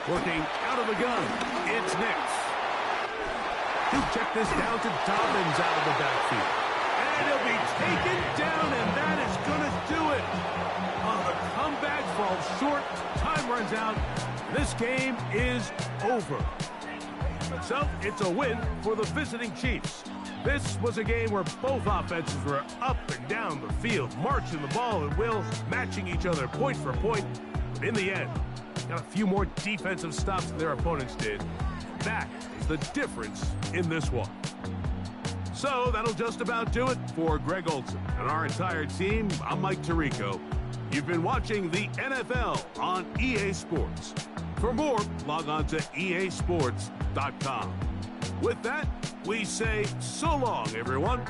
Working out of the gun, it's Nix. He'll check this down to Dobbins out of the backfield. And he'll be taken down, and that is going to do it. The comeback falls short. Time runs out. This game is over. So, it's a win for the visiting Chiefs. This was a game where both offenses were up and down the field, marching the ball at will, matching each other point for point. But in the end, got a few more defensive stops than their opponents did. That is the difference in this one. So that'll just about do it for Greg Olson and our entire team. I'm Mike Tirico. You've been watching the NFL on EA Sports. For more, log on to easports.com. With that, we say so long, everyone.